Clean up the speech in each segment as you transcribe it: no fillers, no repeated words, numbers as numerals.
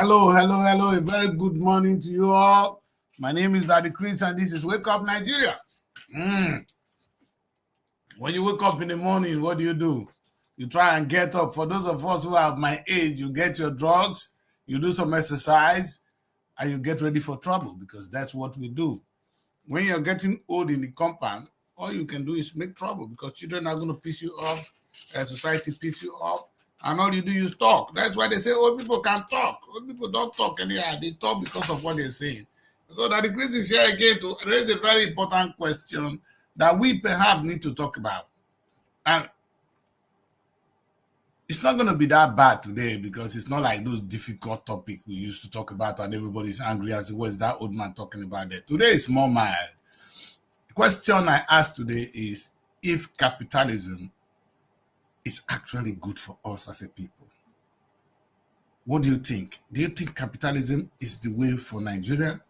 Hello. A very good morning to you all. My name is Daddy Chris, and this is Wake Up Nigeria. When you wake up in the morning, what do? You try and get up. For those of us who have my age, you get your drugs, you do some exercise, and you get ready for trouble, because that's what we do. When you're getting old in the compound, all you can do is make trouble, because children are going to piss you off, society piss you off, and all you do is talk. That's why they say old people can talk. Old people don't talk anyhow. They talk because of what they're saying. So that the Chris is here again to raise a very important question that we perhaps need to talk about. And it's not going to be that bad today, because it's not like those difficult topics we used to talk about and everybody's angry and say, what is that old man talking about there? Today is more mild. The question I asked today is if capitalism is actually good for us as a people. What do you think? Do you think capitalism is the way for Nigeria?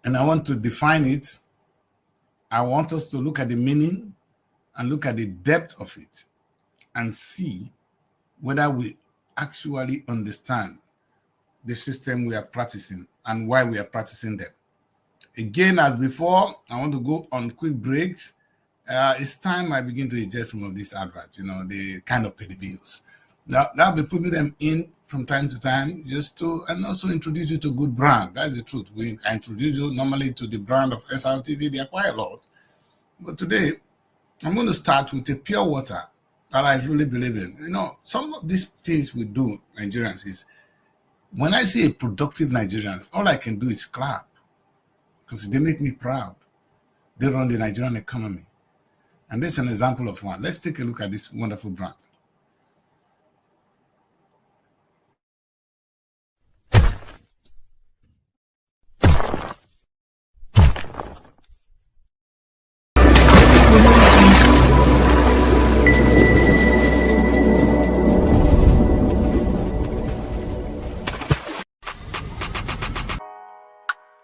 And I want to define it. I want us to look at the meaning and look at the depth of it and see whether we actually understand the system we are practicing and why we are practicing them. Again, as before, I want to go on quick breaks. It's time I begin to ingest some of these adverts, they kind of pay the bills. Now, I'll be putting them in from time to time and also introduce you to good brand. That's the truth. I introduce you normally to the brand of Srtv. They are quite a lot. But today, I'm going to start with a pure water that I really believe in. Some of these things we do, Nigerians, is when I see a productive Nigerians, all I can do is clap, because they make me proud. They run the Nigerian economy. And that's an example of one. Let's take a look at this wonderful brand.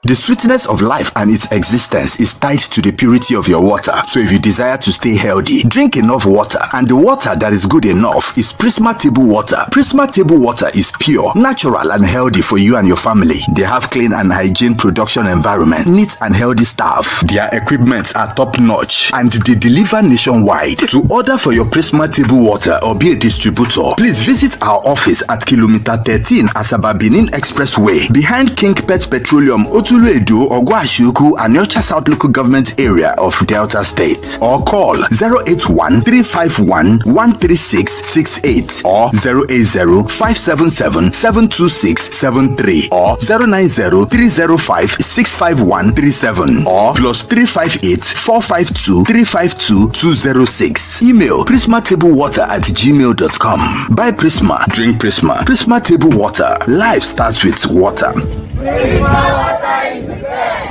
The sweetness of life and its existence is tied to the purity of your water. So if you desire to stay healthy, drink enough water. And the water that is good enough is Prisma Table Water. Prisma Table Water is pure, natural and healthy for you and your family. They have clean and hygiene production environment, neat and healthy staff. Their equipment are top notch and they deliver nationwide. To order for your Prisma Table Water or be a distributor, please visit our office at kilometer 13 Asaba Benin Expressway behind King Pet Petroleum Otulu Edo, Ogwashuku, and Yocha South Local Government Area of Delta State, or call 081-351-13668 or 080-577-72673 or 090-305-65137 or +358-452-352-206. Email prismatablewwater@gmail.com. Buy Prisma, drink Prisma. Prisma Table Water. Life starts with water. Prisma water is the best.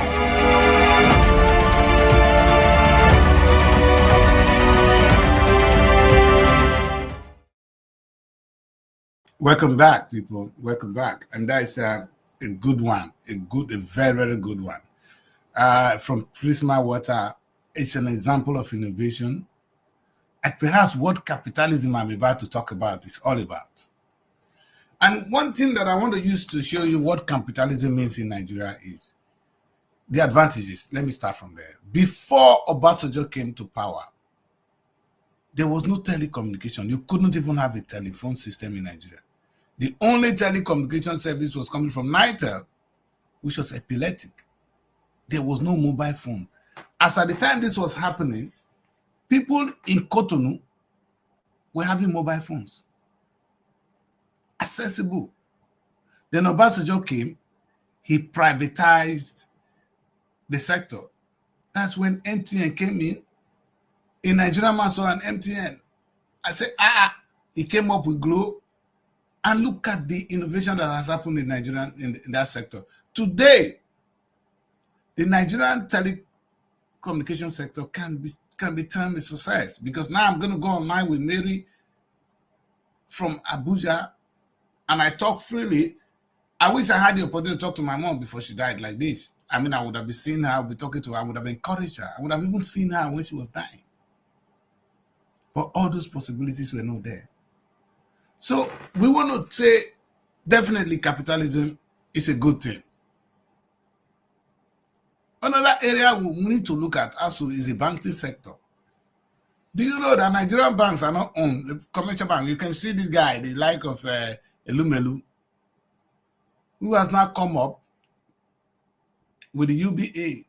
Welcome back, people. Welcome back. And that's a good one. A very, very good one. From Prisma Water, it's an example of innovation. And perhaps what capitalism I'm about to talk about is all about. And one thing that I want to use to show you what capitalism means in Nigeria is the advantages. Let me start from there. Before Obasanjo came to power, there was no telecommunication. You couldn't even have a telephone system in Nigeria. The only telecommunication service was coming from Nitel, which was epileptic. There was no mobile phone. As at the time this was happening, people in Cotonou were having mobile phones. Accessible. Then Obasanjo came, he privatized the sector. That's when MTN came in Nigeria man saw an MTN. I said, he came up with Glo, and look at the innovation that has happened in Nigeria in that sector. Today, the Nigerian telecommunication sector can be termed a success, because now I'm going to go online with Mary from Abuja, and I talk freely. I wish I had the opportunity to talk to my mom before she died like this. I mean, I would have been seeing her, I would be talking to her, I would have encouraged her. I would have even seen her when she was dying. But all those possibilities were not there. So we want to say definitely capitalism is a good thing. Another area we need to look at also is the banking sector. Do you know that Nigerian banks are not owned? The commercial bank, you can see this guy, the like of Elumelu, who has now come up with the UBA.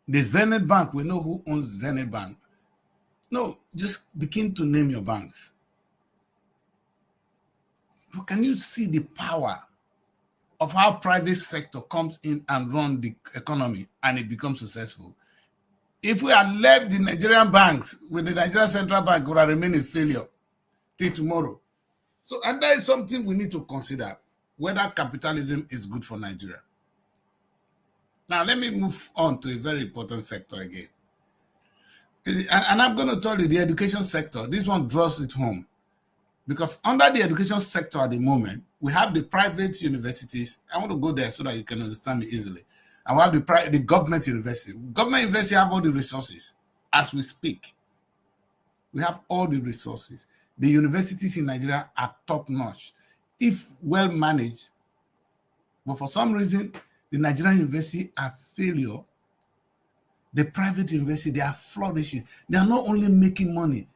The Zenith Bank, we know who owns Zenith Bank. No, just begin to name your banks. Can you see the power of how private sector comes in and run the economy and it becomes successful? If we had left the Nigerian banks with the Nigerian Central Bank, would have remained a failure till tomorrow. So, and that is something we need to consider, whether capitalism is good for Nigeria. Now, let me move on to a very important sector again. And I'm going to tell you the education sector. This one draws it home. Because under the education sector at the moment, we have the private universities. I want to go there so that you can understand me easily. And we have the government university. Government university have all the resources as we speak. We have all the resources. The universities in Nigeria are top notch, if well managed. But for some reason, the Nigerian university are failure. The private university, they are flourishing. They are not only making money,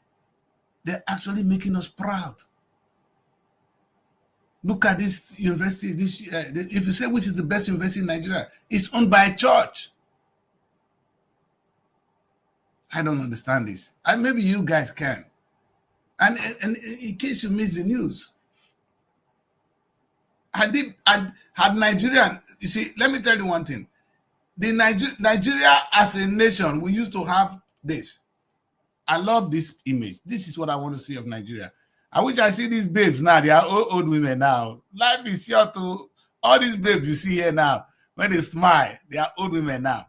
they're actually making us proud. Look at this university. If you say which is the best university in Nigeria, it's owned by a church. I don't understand this. And maybe you guys can. And in case you miss the news, had Nigerian, you see, let me tell you one thing. Nigeria as a nation, we used to have this. I love this image. This is what I want to see of Nigeria. I wish I see these babes now. They are old women now. Life is short to all these babes you see here now. When they smile, they are old women now.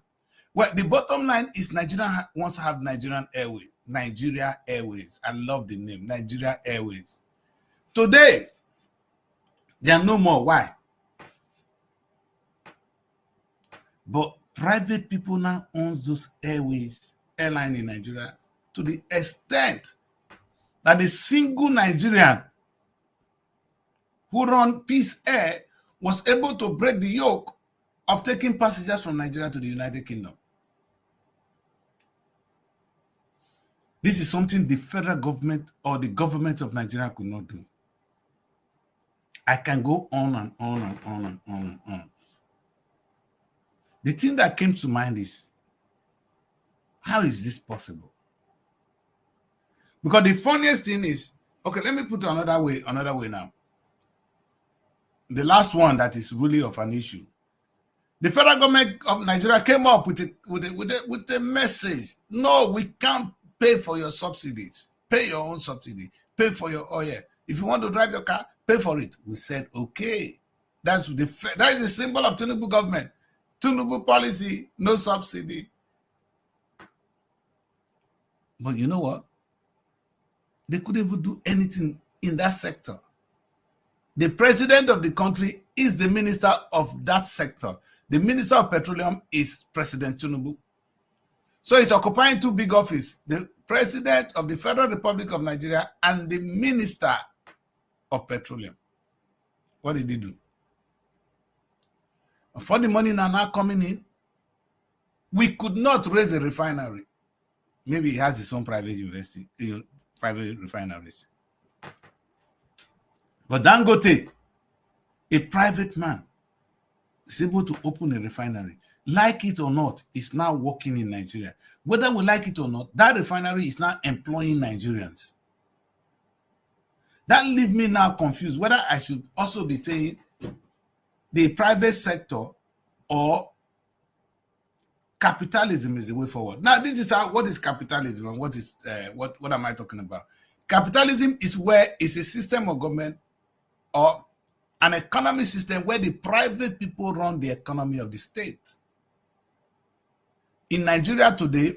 Well, the bottom line is Nigeria wants to have Nigerian Airways. Nigeria Airways. I love the name, Nigeria Airways. Today, they are no more. Why? But private people now own those airways, airline in Nigeria, to the extent that a single Nigerian who run Peace Air was able to break the yoke of taking passengers from Nigeria to the United Kingdom. This is something the federal government or the government of Nigeria could not do. I can go on and on and on and on and on. The thing that came to mind is, how is this possible? Because the funniest thing is, okay, let me put it another way now. The last one that is really of an issue. The federal government of Nigeria came up with a message. No, we can't pay for your subsidies. Pay your own subsidy. Pay for your oil. If you want to drive your car, pay for it. We said, okay. That is the symbol of Tinubu government. Tinubu policy, no subsidy. But you know what? They couldn't even do anything in that sector. The president of the country is the minister of that sector. The minister of petroleum is President Tinubu. So he's occupying two big offices, the president of the Federal Republic of Nigeria and the minister of petroleum. What did he do? For the money now coming in, we could not raise a refinery. Maybe he has his own private university, private refineries. But Dangote, a private man, is able to open a refinery. Like it or not, it's now working in Nigeria. Whether we like it or not, that refinery is now employing Nigerians. That leaves me now confused whether I should also be saying the private sector or capitalism is the way forward. Now, this is what is capitalism and what is what am I talking about? Capitalism is where it's a system of government or an economic system where the private people run the economy of the state. In Nigeria today,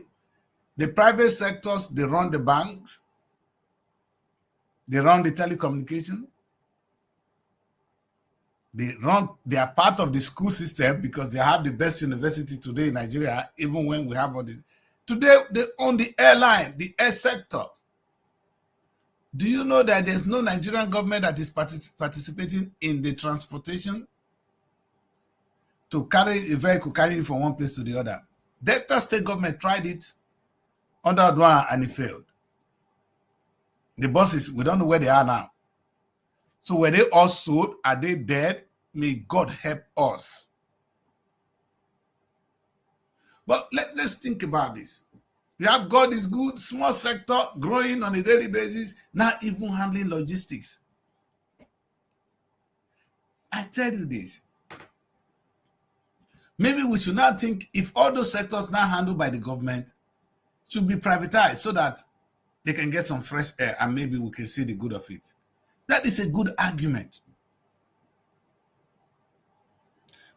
the private sectors, they run the banks, they run the telecommunication, they are part of the school system because they have the best university today in Nigeria, even when we have all this. Today, they own the airline, the air sector. Do you know that there's no Nigerian government that is participating in the transportation to carry a vehicle, carry it from one place to the other? Delta State government tried it under Odwan and it failed. The buses, we don't know where they are now. So were they all sold? Are they dead? May God help us. But let's think about this. We have God is good, small sector, growing on a daily basis, now even handling logistics. I tell you this. Maybe we should now think if all those sectors now handled by the government should be privatized so that they can get some fresh air and maybe we can see the good of it. That is a good argument.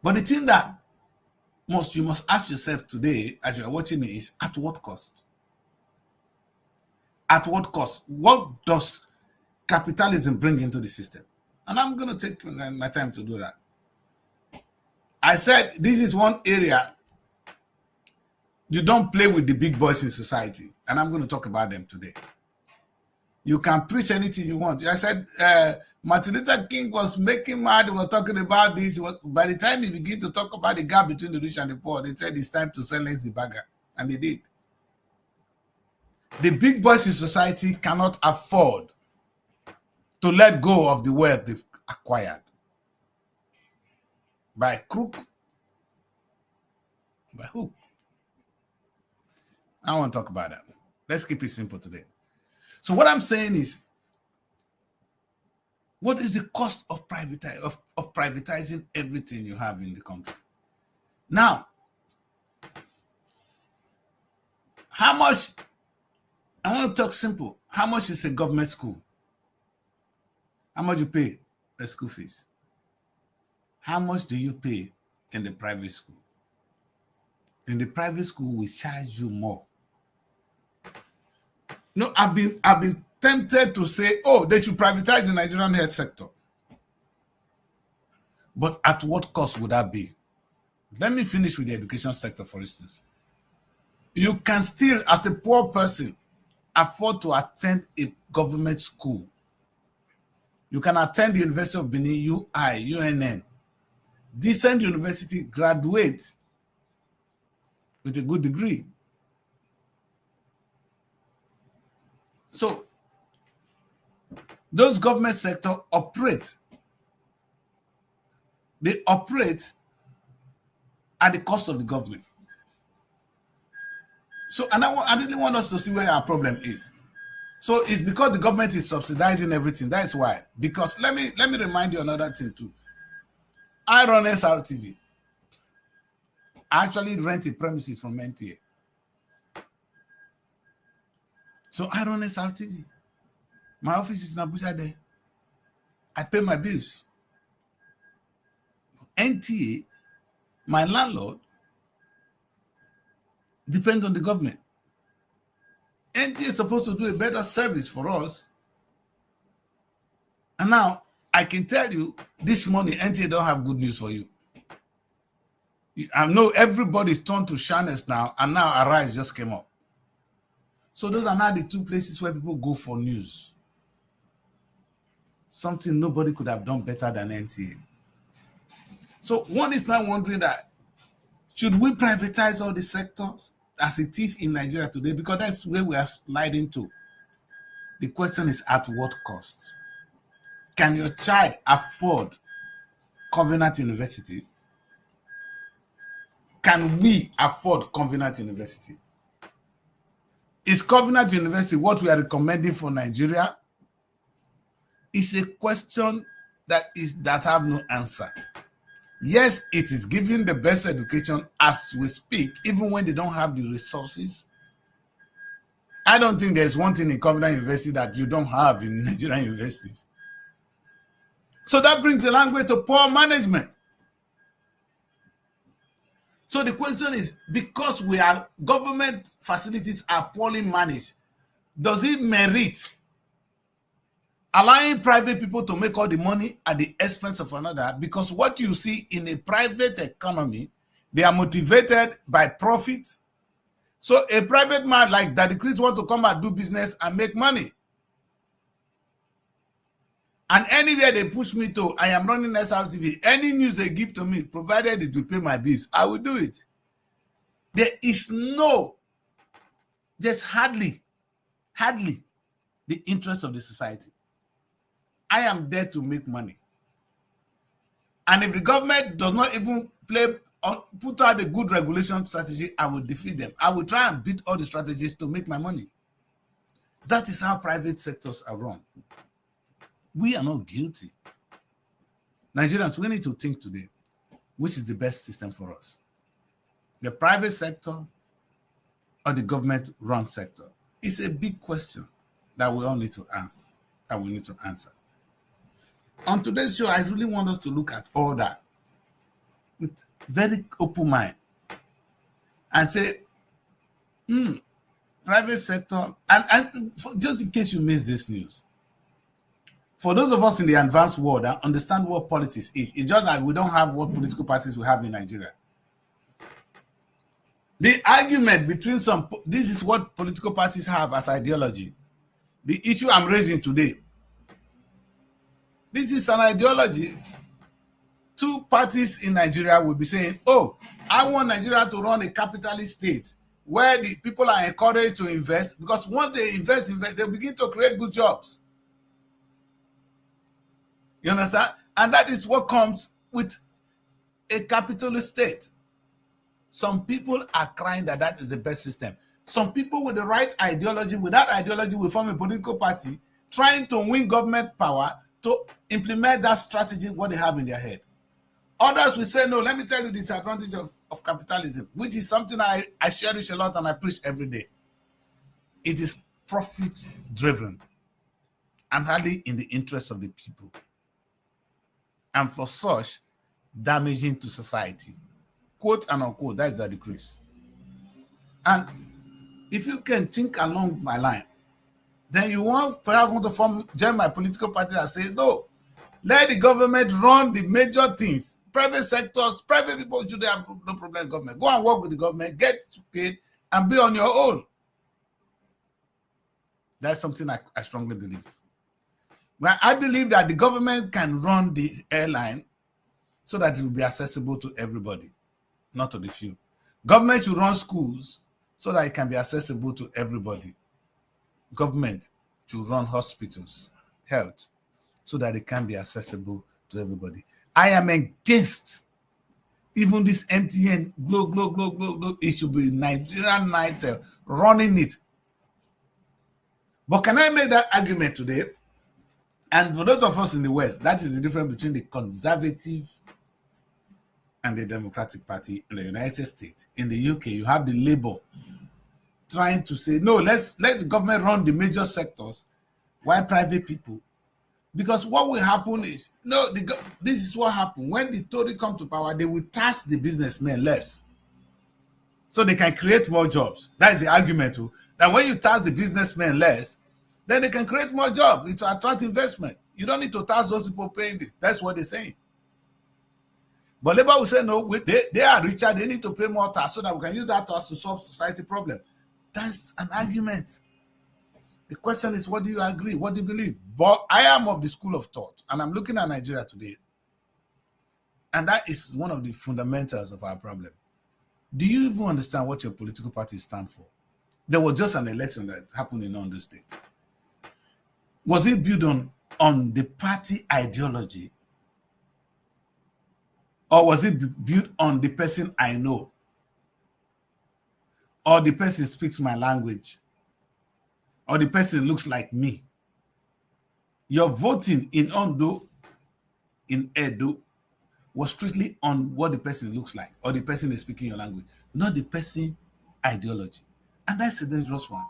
But the thing that you must ask yourself today as you are watching me is, at what cost? At what cost? What does capitalism bring into the system? And I'm going to take my time to do that. I said this is one area you don't play with the big boys in society, and I'm going to talk about them today. You can preach anything you want. I said Martin Luther King was making mad, was talking about this. By the time he began to talk about the gap between the rich and the poor, they said it's time to silence the beggar, and they did. The big boys in society cannot afford to let go of the wealth they've acquired. By crook, by hook. I don't want to talk about that. Let's keep it simple today. So what I'm saying is, what is the cost of privatizing everything you have in the country? Now, how much, I want to talk simple. How much is a government school? How much you pay a school fees? How much do you pay in the private school? In the private school, we charge you more. No, I've been tempted to say, oh, they should privatize the Nigerian health sector. But at what cost would that be? Let me finish with the education sector, for instance. You can still, as a poor person, afford to attend a government school. You can attend the University of Benin, UI, UNN. Decent university, graduate with a good degree. So, those government sector operate. They operate at the cost of the government. So, and I didn't want us to see where our problem is. So, it's because the government is subsidizing everything. That's why. Because let me remind you another thing too. I run Srtv. I actually rent a premises from NTA. So I run Srtv. My office is in Abuja there. I pay my bills. NTA, my landlord, depends on the government. NTA is supposed to do a better service for us. And now, I can tell you, this morning, NTA don't have good news for you. I know everybody's turned to channels now, and now Arise just came up. So those are now the two places where people go for news. Something nobody could have done better than NTA. So one is now wondering that, should we privatize all the sectors as it is in Nigeria today? Because that's where we are sliding to. The question is, at what cost? Can your child afford Covenant University? Can we afford Covenant University? Is Covenant University what we are recommending for Nigeria? It's a question that have no answer. Yes, it is giving the best education as we speak, even when they don't have the resources. I don't think there's one thing in Covenant University that you don't have in Nigerian universities. So that brings the language to poor management. So the question is, because government facilities are poorly managed, does it merit allowing private people to make all the money at the expense of another? Because what you see in a private economy, they are motivated by profit. So a private man like Daddy Chris want to come and do business and make money. And anywhere they push me to, I am running Srtv. Any news they give to me, provided it will pay my bills, I will do it. There's hardly the interest of the society. I am there to make money. And if the government does not even put out a good regulation strategy, I will defeat them. I will try and beat all the strategies to make my money. That is how private sectors are run. We are not guilty. Nigerians, we need to think today, which is the best system for us? The private sector or the government-run sector? It's a big question that we all need to ask, and we need to answer. On today's show, I really want us to look at all that with very open mind and say, private sector, and just in case you missed this news, for those of us in the advanced world that understand what politics is, it's just that we don't have what political parties we have in Nigeria. The argument between this is what political parties have as ideology. The issue I'm raising today, this is an ideology. Two parties in Nigeria will be saying, oh, I want Nigeria to run a capitalist state where the people are encouraged to invest, because once they invest, they begin to create good jobs. You understand? And that is what comes with a capitalist state. Some people are crying that is the best system. Some people with the right ideology, with that ideology, will form a political party trying to win government power to implement that strategy, what they have in their head. Others will say, no, let me tell you the disadvantage of capitalism, which is something I cherish a lot and I preach every day. It is profit-driven and hardly in the interest of the people. And for such, damaging to society. Quote and unquote, that is the decrease. And if you can think along my line, then you perhaps want to join my political party and say, no, let the government run the major things. Private sectors, private people should have no problem with government. Go and work with the government, get paid, and be on your own. That's something I strongly believe. Well, I believe that the government can run the airline so that it will be accessible to everybody, not to the few. Government should run schools so that it can be accessible to everybody. Government should run hospitals, health, so that it can be accessible to everybody. I am against even this MTN, glow, it should be Nigerian Nitel running it. But can I make that argument today? And for those of us in the West, that is the difference between the conservative and the Democratic Party in the United States. In the UK, you have the Labour trying to say, no, let the government run the major sectors, while private people. Because what will happen is, this is what happened. When the Tory come to power, they will tax the businessmen less, so they can create more jobs. That is the argument too. That when you tax the businessmen less, then they can create more jobs. It's to attract investment. You don't need to tax those people paying this. That's what they're saying. But Labour will say, no, they are richer. They need to pay more tax so that we can use that tax to solve society problem. That's an argument. The question is, what do you agree? What do you believe? But I am of the school of thought, and I'm looking at Nigeria today, and that is one of the fundamentals of our problem. Do you even understand what your political party stands for? There was just an election that happened in Ondo State. Was it built on the party ideology? Or was it built on the person I know? Or the person speaks my language? Or the person looks like me? Your voting in Ondo, in Edo, was strictly on what the person looks like, or the person is speaking your language, not the person ideology. And that's a dangerous one.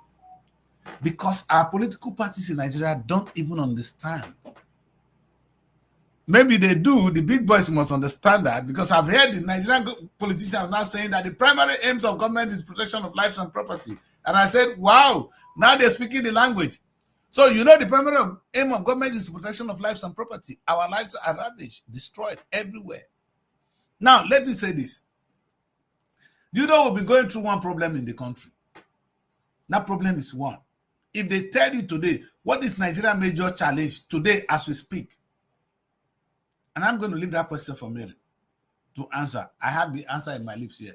Because our political parties in Nigeria don't even understand. Maybe they do, the big boys must understand that, because I've heard the Nigerian politicians now saying that the primary aims of government is protection of lives and property. And I said, wow, now they're speaking the language. So the primary aim of government is protection of lives and property. Our lives are ravaged, destroyed everywhere. Now, let me say this. Do you know we've been going through one problem in the country? That problem is one. if they tell you today, what is Nigeria's major challenge today as we speak? And I'm going to leave that question for Mary to answer. I have the answer in my lips here.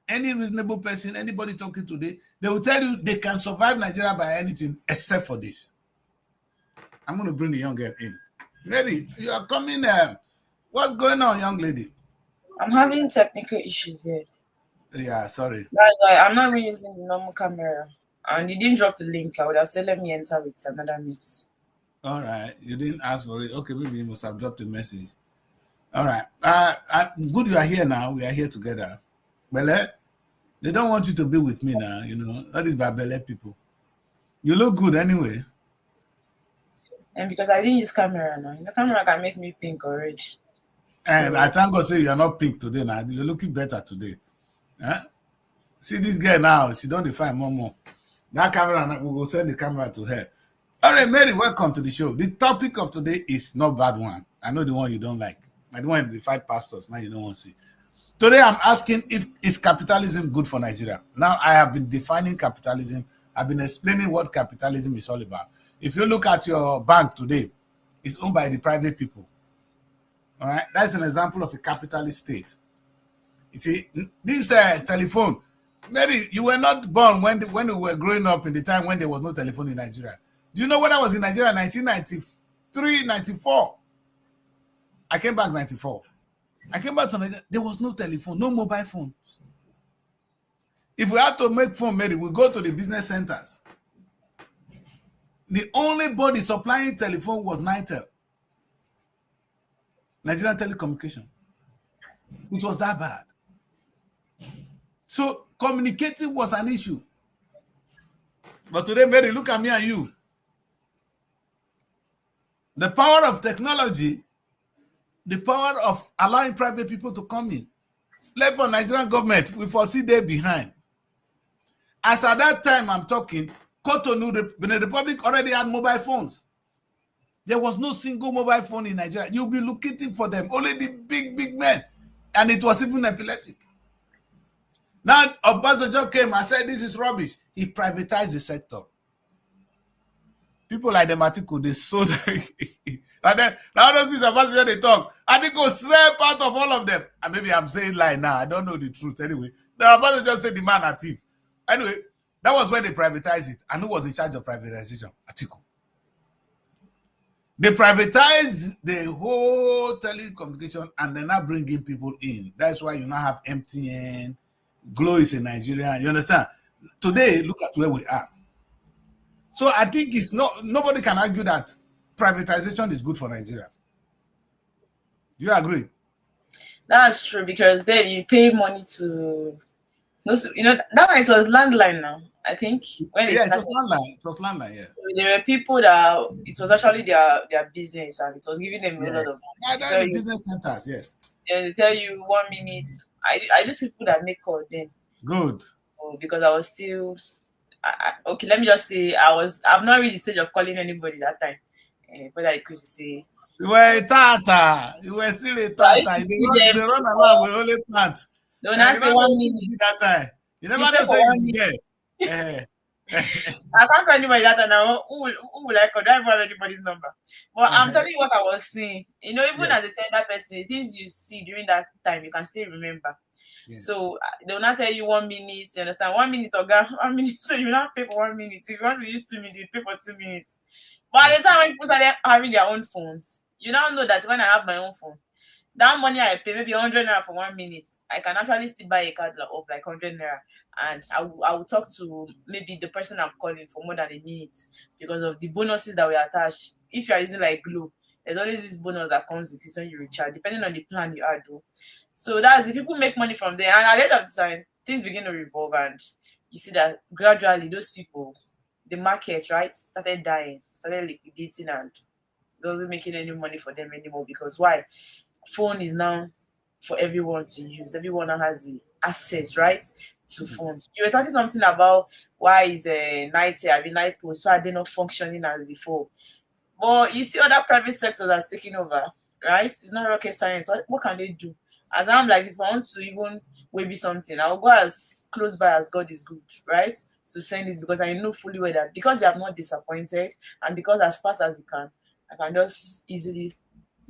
Any reasonable person, anybody talking today, they will tell you they can survive Nigeria by anything except for this. I'm going to bring the young girl in. Mary, you are coming. What's going on, young lady? I'm having technical issues here. Yeah, sorry. That's why I'm not even using the normal camera. And you didn't drop the link. I would have said, let me enter with another mix. All right. You didn't ask for it. Okay, maybe you must have dropped a message. All right. Good you are here now. We are here together. Bele, they don't want you to be with me now, you know. That is by Bele people. You look good anyway. And because I didn't use camera now. The camera can make me pink already. And I thank God say you are not pink today now. You're looking better today. Huh? See this girl now, she don't define more. That camera, we will send the camera to her. All right, Mary, welcome to the show. The topic of today is not bad one. I know the one you don't like. I don't want to fight pastors. Now you don't want to see. Today I'm asking if is capitalism good for Nigeria? Now I have been defining capitalism. I've been explaining what capitalism is all about. If you look at your bank today, it's owned by the private people. All right, that's an example of a capitalist state. You see, this telephone, Mary, you were not born when we were growing up in the time when there was no telephone in Nigeria. Do you know when I was in Nigeria in 1993, 94? I came back 94. I came back to Nigeria. There was no telephone, no mobile phones. If we had to make phone, Mary, we go to the business centers. The only body supplying telephone was Nitel, Nigerian Telecommunication. It was that bad. So communicating was an issue. But today, Mary, look at me and you. The power of technology, the power of allowing private people to come in, left for Nigerian government, we foresee they behind. As at that time I'm talking, Cotonou, the Republic already had mobile phones. There was no single mobile phone in Nigeria. You'll be looking for them, only the big men. And it was even epileptic. Now, Obasanjo came and said, this is rubbish. He privatized the sector. People like the Matiko, they sold. And then, now those things Obasanjo, they talk. And they go sell part of all of them. And maybe I'm saying lie now. I don't know the truth anyway. The Obasanjo said the man a thief. Anyway, that was when they privatized it. And who was in charge of privatization? Atiku. They privatized the whole telecommunication and they're not bringing people in. That's why you now have MTN. Glow is in Nigeria. You understand? Today, look at where we are. So I think it's nobody can argue that privatization is good for Nigeria. Do you agree? That's true, because then you pay money to, you know, that one it was landline now. I think when it was landline. It was landline, yeah. So there were people that it was actually their business and it was giving them a lot of money. The business centers, yes. They tell you 1 minute. I just people that make call then. Good. Because I was still okay. Let me just say I'm not really the stage of calling anybody that time. But I could say you were a tata. You were still a tata. They run around with only plant. Don't ask me 1 minute that time. You never know say you get. I can't tell anybody that now. Who will I call? I don't have anybody's number. But I'm telling you what I was seeing. You know, even as a tender person, things you see during that time, you can still remember. Yes. So they will not tell you 1 minute. You understand? 1 minute or 1 minute. So you will not pay for 1 minute. If you want to use 2 minutes, you pay for 2 minutes. But at the time when people started having their own phones, you now know that when I have my own phone, that money I pay, maybe 100 naira for 1 minute, I can actually still buy a card of like 100 naira, and I will talk to maybe the person I'm calling for more than a minute because of the bonuses that we attach. If you are using like Glow, there's always this bonus that comes with it when you recharge, depending on the plan you add. So that's the people make money from there, and at the end of the time, things begin to revolve, and you see that gradually those people, the market, right, started dying, started liquidating, and it wasn't making any money for them anymore. Because why? Phone is now for everyone to use. Everyone now has the access, right, to phone. You were talking something about why is night post, why are they not functioning as before? But you see other private sectors that's taking over, right? It's not rocket science. What can they do? As I'm like this, I want to even maybe something. I'll go as close by as God is good, right? to send it, because I know fully well that because they have not disappointed, and because as fast as they can, I can just easily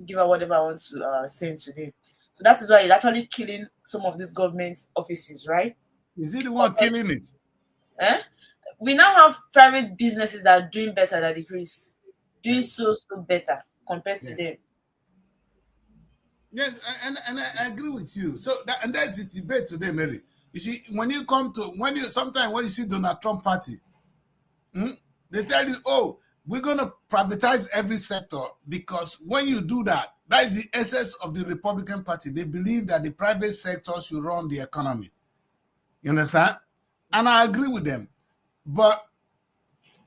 give her whatever I want to send to them. So that is why it's actually killing some of these government offices, right? Is he the one killing it? Eh? We now have private businesses that are doing better than the Greece, doing so better compared to them. Yes, and I agree with you. So that's the debate today, Mary. You see, sometimes when you see Donald Trump party, they tell you, oh, we're gonna privatize every sector, because when you do that, that is the essence of the Republican Party. They believe that the private sector should run the economy. You understand? And I agree with them.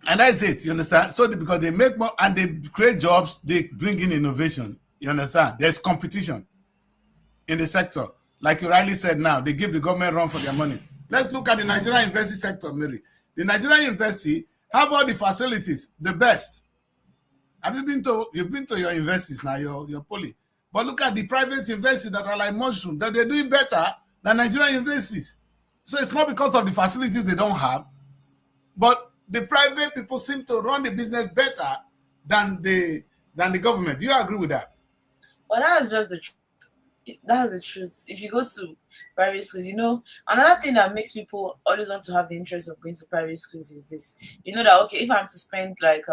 And that's it, you understand? So because they make more and they create jobs, they bring in innovation. You understand? There's competition in the sector. Like you rightly said now, they give the government run for their money. Let's look at the Nigerian university sector, Mary. The Nigerian university have all the facilities, the best. You've been to your universities now, your poly. But look at the private universities that are like mushroom, that they're doing better than Nigerian universities. So it's not because of the facilities they don't have, but the private people seem to run the business better than the government. Do you agree with that? Well, that's just the truth. That's the truth. If you go to private schools, another thing that makes people always want to have the interest of going to private schools is this. You know that, okay, if I'm to spend like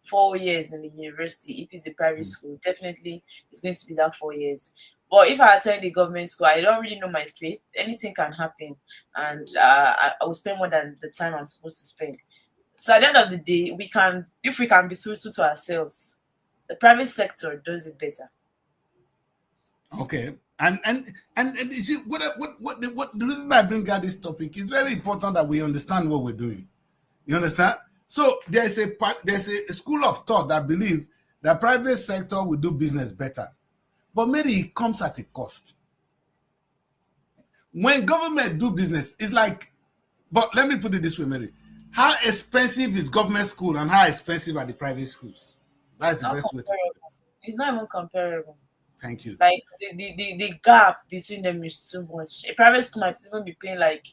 4 years in the university, if it's a private school, definitely it's going to be that 4 years. But if I attend the government school, I don't really know my faith. Anything can happen, and I will spend more than the time I'm supposed to spend. So at the end of the day, if we can be truthful to ourselves, the private sector does it better. Okay, and you see, what the reason I bring out this topic is very important that we understand what we're doing. You understand? So there's a school of thought that believe that private sector will do business better, but maybe it comes at a cost. When government do business, it's like, but let me put it this way, Mary. How expensive is government school and how expensive are the private schools? That's the best way to put it. It's not even comparable. Thank you. Like the gap between them is too much. A private school might even be paying like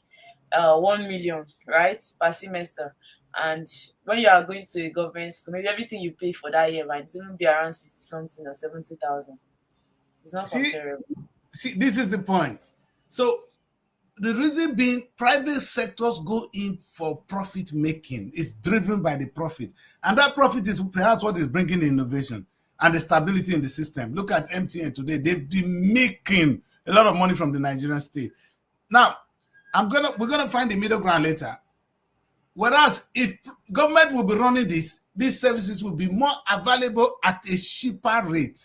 1 million, right, per semester. And when you are going to a government school, maybe everything you pay for that year might even be around 60 something or 70,000. It's not comparable. See, this is the point. So the reason being, private sectors go in for profit making. It's driven by the profit. And that profit is perhaps what is bringing the innovation and the stability in the system. Look at MTN today. They've been making a lot of money from the Nigerian state. Now, we're gonna find the middle ground later. Whereas if government will be running these services will be more available at a cheaper rate,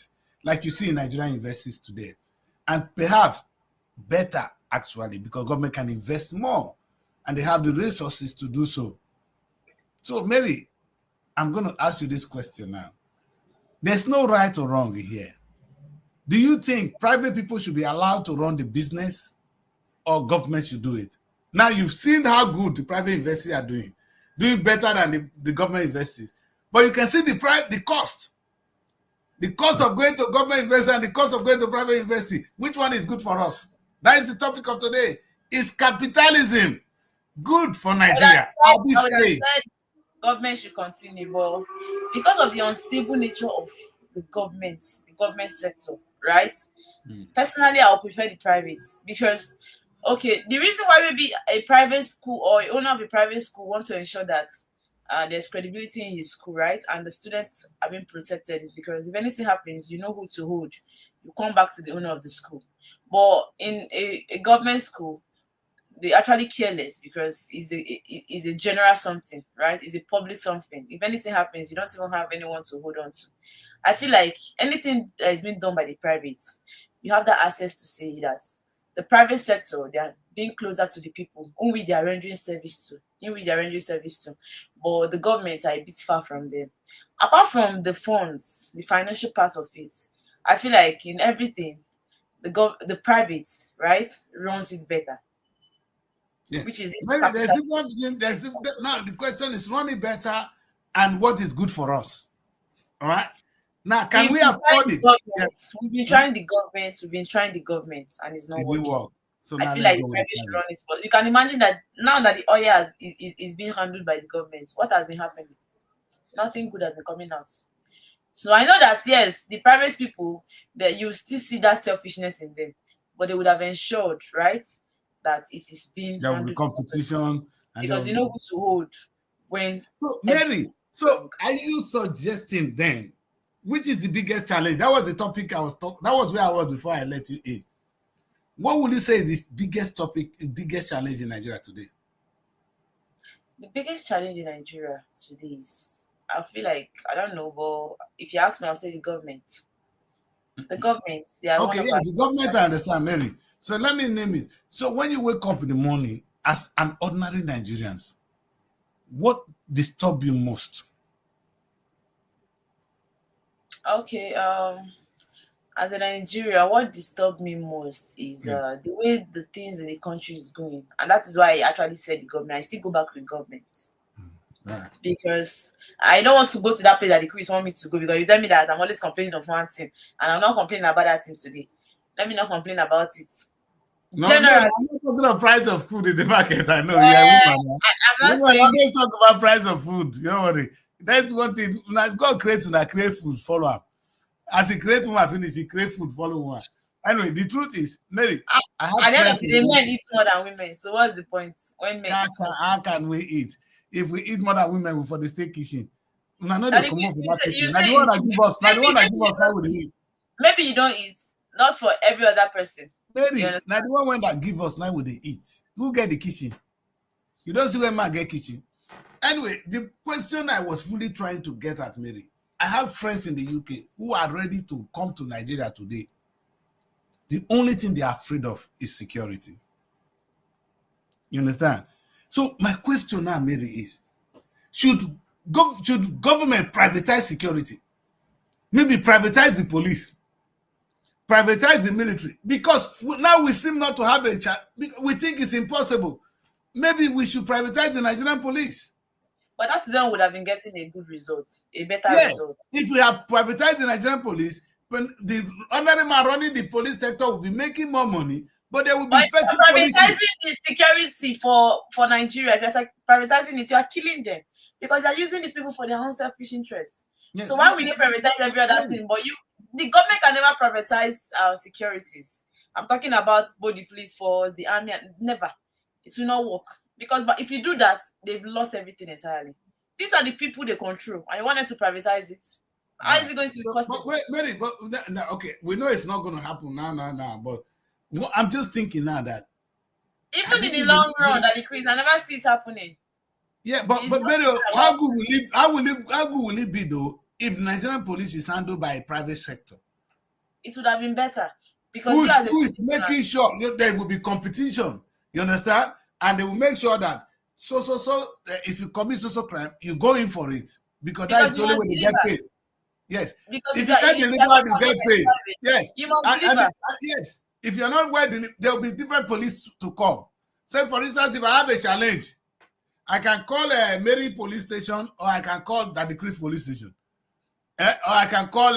like you see in Nigerian universities today. And perhaps better, actually, because government can invest more and they have the resources to do so. So, Mary, I'm going to ask you this question now. There's no right or wrong here. Do you think private people should be allowed to run the business or government should do it? Now, you've seen how good the private investors are doing better than the government investors. But you can see the cost. The cost of going to government investor and the cost of going to private investor. Which one is good for us? That is the topic of today. Is capitalism good for Nigeria at this stage? Government should continue, but because of the unstable nature of the government sector, right? Personally, I would prefer the private because, okay, the reason why maybe a private school or owner of a private school want to ensure that there's credibility in his school, right? And the students are being protected is because if anything happens, you know who to hold. You come back to the owner of the school. But in a government school, they actually careless because it's a general something, right? It's a public something. If anything happens, you don't even have anyone to hold on to. I feel like anything that is being done by the private, you have that access to say that the private sector, they are being closer to the people whom they are rendering service to, but the government are a bit far from them. Apart from the funds, the financial part of it, I feel like in everything, the private, right, runs it better. Yeah. Which is now the question is running better and what is good for us. All right. Now, can we afford it? We've been trying the government, and it's not working. So I now feel let's like go the with the private should private. run it. But you can imagine that now that the oil is being handled by the government, what has been happening? Nothing good has been coming out. So I know that yes, the private people, that you still see that selfishness in them, but they would have ensured, right, that it is being There will be handled competition, and because you know who to hold when so everything Mary. is So wrong. are you suggesting then, which is the biggest challenge? That was the topic I was talking. That was where I was before I let you in. What would you say is the biggest topic, biggest challenge in Nigeria today? The biggest challenge in Nigeria today is, I feel like, I don't know, but if you ask me, I'll say the government. The government, they are one Okay, of yes, our the government, I understand, Mary. So let me name it. So when you wake up in the morning as an ordinary Nigerians, what disturb you most? okay. As a Nigeria, what disturbed me most is Yes. the way the things in the country is going, and that is why I actually said the government. I still go back to the government Right. because I don't want to go to that place that the Chris want me to go, because you tell me that I'm always complaining of one thing, and I'm not complaining about that thing today. Let me not complain about it. No, Mary, Generally, I'm not talking of price of food in the market. I know you're a woman. I'm Huh? not Women saying always talk about price of food. You know what? That's one thing. Now God creates and create food, follow up. As he creates woman, finish, he create food, follow one. Anyway, the truth is, Mary, at I have the end of friends the in day, the men UK. eat more than women. So what's the point when men eat more? How can we eat? If we eat more than women, we for the stay kitchen. Now, no, they That come off from you that say, kitchen. Now, the one that give us, now, the one that give us, now, will eat. maybe you don't eat, not for every other person. You Mary, understand? now, the one that give us, now, will they eat? Who get the kitchen? You don't see where man get kitchen. Anyway, the question I was really trying to get at, Mary, I have friends in the UK who are ready to come to Nigeria today. The only thing they are afraid of is security. You understand? So my question now, Mary, is should government privatize security? Maybe privatize the police, privatize the military, because now we seem not to have a chance. We think it's impossible. Maybe we should privatize the Nigerian police. But that zone would have been getting a good result, a better Yeah, result. if we have privatized the Nigerian police, when the ordinary man running the police sector will be making more money, but there will be But if effective you're policing. privatizing the security for Nigeria, if you're like privatizing it, you are killing them because they're using these people for their own selfish interest. Yeah, So why will they privatize every other thing? But the government can never privatize our securities. I'm talking about both the police force, the army, never. It will not work because, but if you do that, they've lost everything entirely. These are the people they control, and you want them to privatize it. How is it going to be possible? But wait, Mary, but okay, we know it's not going to happen now. But I'm just thinking now that Even in the long run, that decrease, I never see it happening. yeah, but Mary, how good will it? How good will it be though if Nigerian police is handled by a private sector? It would have been better because Who you as a is making sure there will be competition? You understand? And they will make sure that if you commit so crime, you go in for it because that is because the you only must way they get deliver. paid. Yes. Because If if you get you delivered, are you get paid. Yes. you must And deliver. yes. If you're not well delivered, there will be different police to call. Say, for instance, if I have a challenge, I can call a Mary police station or I can call Daddy Chris police station. Or I can call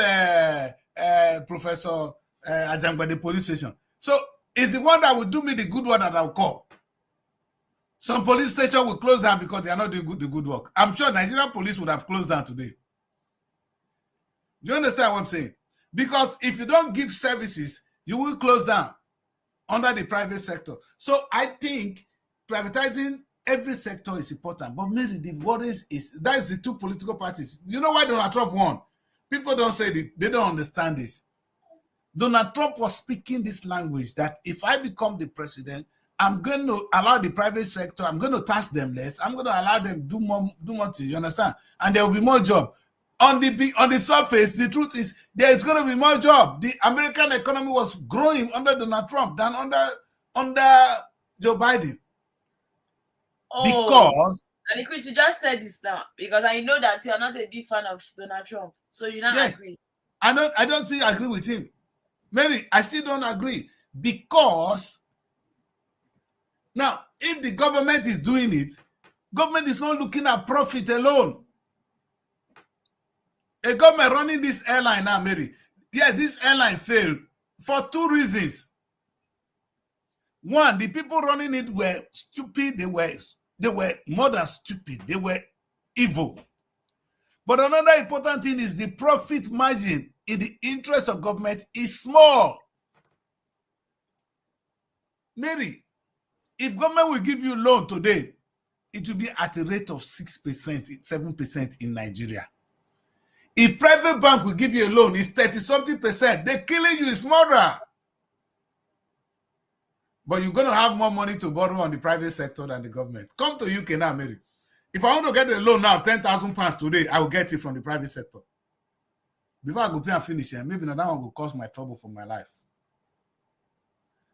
Professor Ajangbade police station. So it's the one that will do me the good one that I'll call. Some police station will close down because they are not doing the good work. I'm sure Nigerian police would have closed down today. Do you understand what I'm saying? Because if you don't give services, you will close down under the private sector. So I think privatizing every sector is important. But maybe the worries is that is the two political parties. Do you know why Donald Trump won? People don't say it. They don't understand this. Donald Trump was speaking this language that if I become the president, I'm going to allow the private sector, I'm going to tax them less, I'm going to allow them do more things, you understand? And there will be more job. On the surface, the truth is there is going to be more job. The American economy was growing under Donald Trump than under Joe Biden. Oh, Because and Chris, you just said this now because I know that you are not a big fan of Donald Trump, so you not yes, agree. I don't still agree with him. Mary, I still don't agree because now if the government is doing it, government is not looking at profit alone. A government running this airline now, Mary. Yes, this airline failed for two reasons. One, the people running it were stupid. They were more than stupid. They were evil. But another important thing is the profit margin in the interest of government is small. Mary, if government will give you loan today, it will be at a rate of 6%, 7% in Nigeria. If private bank will give you a loan, it's 30-something percent. They're killing you, it's murder. But you're going to have more money to borrow on the private sector than the government. Come to UK now, Mary. If I want to get a loan now of £10,000 today, I will get it from the private sector. Before I go pay and finish, maybe that one will cause my trouble for my life.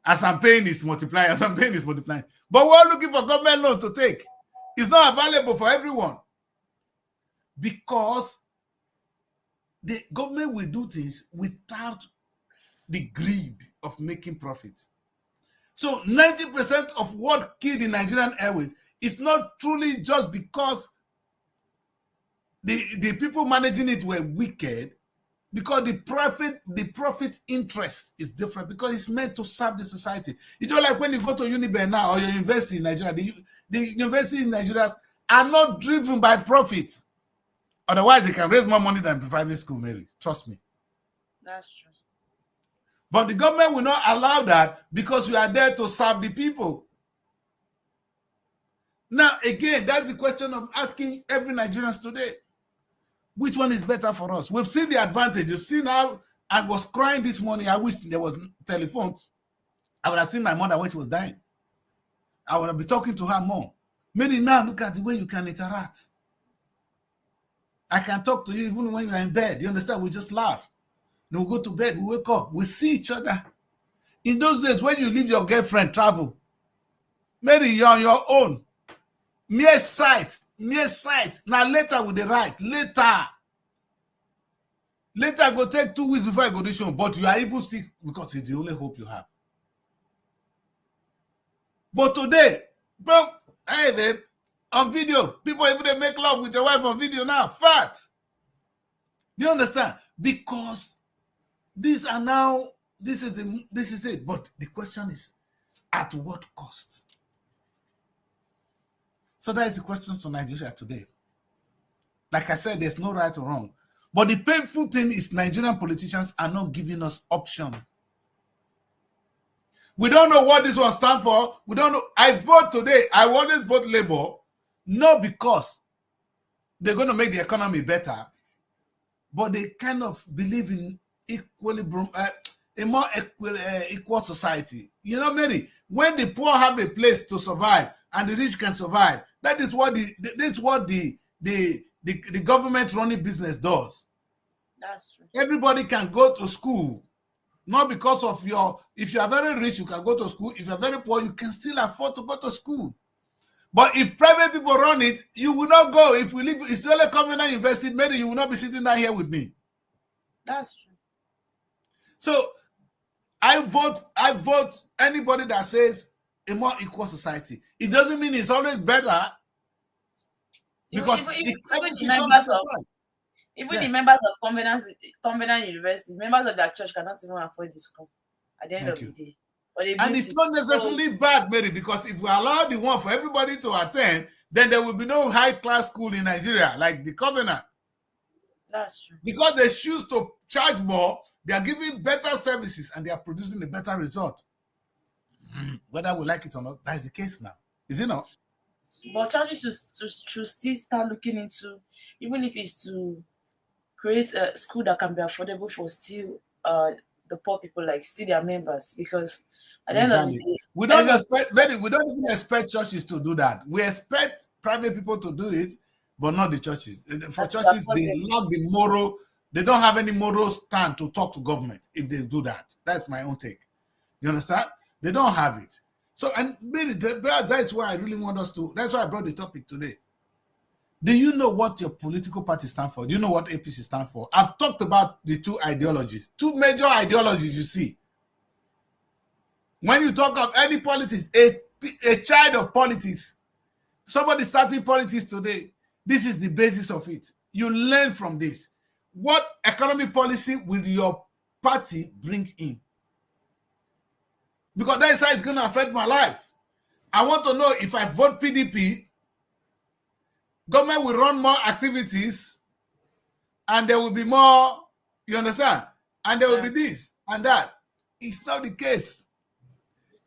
As I'm paying, it's multiplying. As I'm paying, it's multiplying. But we're looking for government loan to take. It's not available for everyone. Because the government will do things without the greed of making profit. So 90% of what killed the Nigerian Airways is not truly just because the people managing it were wicked, because the profit interest is different, because it's meant to serve the society. It's just like when you go to Uniben now or your university in Nigeria, the universities in Nigeria are not driven by profit. Otherwise, they can raise more money than the private school, Mary. Trust me. That's true. But the government will not allow that because we are there to serve the people. Now, again, that's the question of asking every Nigerian today. Which one is better for us? We've seen the advantage. You see now, I was crying this morning. I wish there was telephone. I would have seen my mother when she was dying. I would have been talking to her more. Maybe now, look at the way you can interact. I can talk to you even when you're in bed. You understand? We just laugh. Then we go to bed, we wake up, we see each other. In those days, when you leave your girlfriend, travel, maybe you're on your own. Mere sight. Now later with the right, later go take 2 weeks before I go to show, but you are even sick because it's the only hope you have. But today, bro, hey, babe, on video, people even they make love with your wife on video now, fat. Do you understand? Because these are now, this is it. But the question is, at what cost? So that is the question to Nigeria today. Like I said, there's no right or wrong. But the painful thing is Nigerian politicians are not giving us option. We don't know what this one stands for. We don't know. I vote today. I wanted to vote Labour, not because they're going to make the economy better, but they kind of believe in equilibrium, a more equal society. You know, Mary, when the poor have a place to survive and the rich can survive, that is what the government running business does. That's true. Everybody can go to school, not because of if you are very rich, you can go to school. If you're very poor, you can still afford to go to school. But if private people run it, you will not go. If we leave, it's only Covenant University, maybe you will not be sitting down here with me. That's true. So I vote anybody that says a more equal society. It doesn't mean it's always better, because the members of Covenant University, members of that church cannot even afford the school at the end of the day. And it's not necessarily bad, Mary, because if we allow the one for everybody to attend, then there will be no high-class school in Nigeria like the Covenant. That's true. Because they choose to charge more, they are giving better services and they are producing a better result. Whether we like it or not, that is the case now. Is it not? But charging to still start looking into, even if it's to create a school that can be affordable for still the poor people, like still their members, because at the end of the day, we don't even expect churches to do that. We expect private people to do it, but not the churches. For churches, they don't have any moral stand to talk to government if they do that. That's my own take. You understand? They don't have it. So, and maybe that's why I really want us to, that's why I brought the topic today. Do you know what your political party stands for? Do you know what APC stands for? I've talked about the two major ideologies you see. When you talk of any politics, a child of politics, somebody starting politics today, this is the basis of it. You learn from this. What economic policy will your party bring in? Because that is how it's going to affect my life. I want to know if I vote PDP, government will run more activities and there will be more, you understand? And there will be this and that. It's not the case.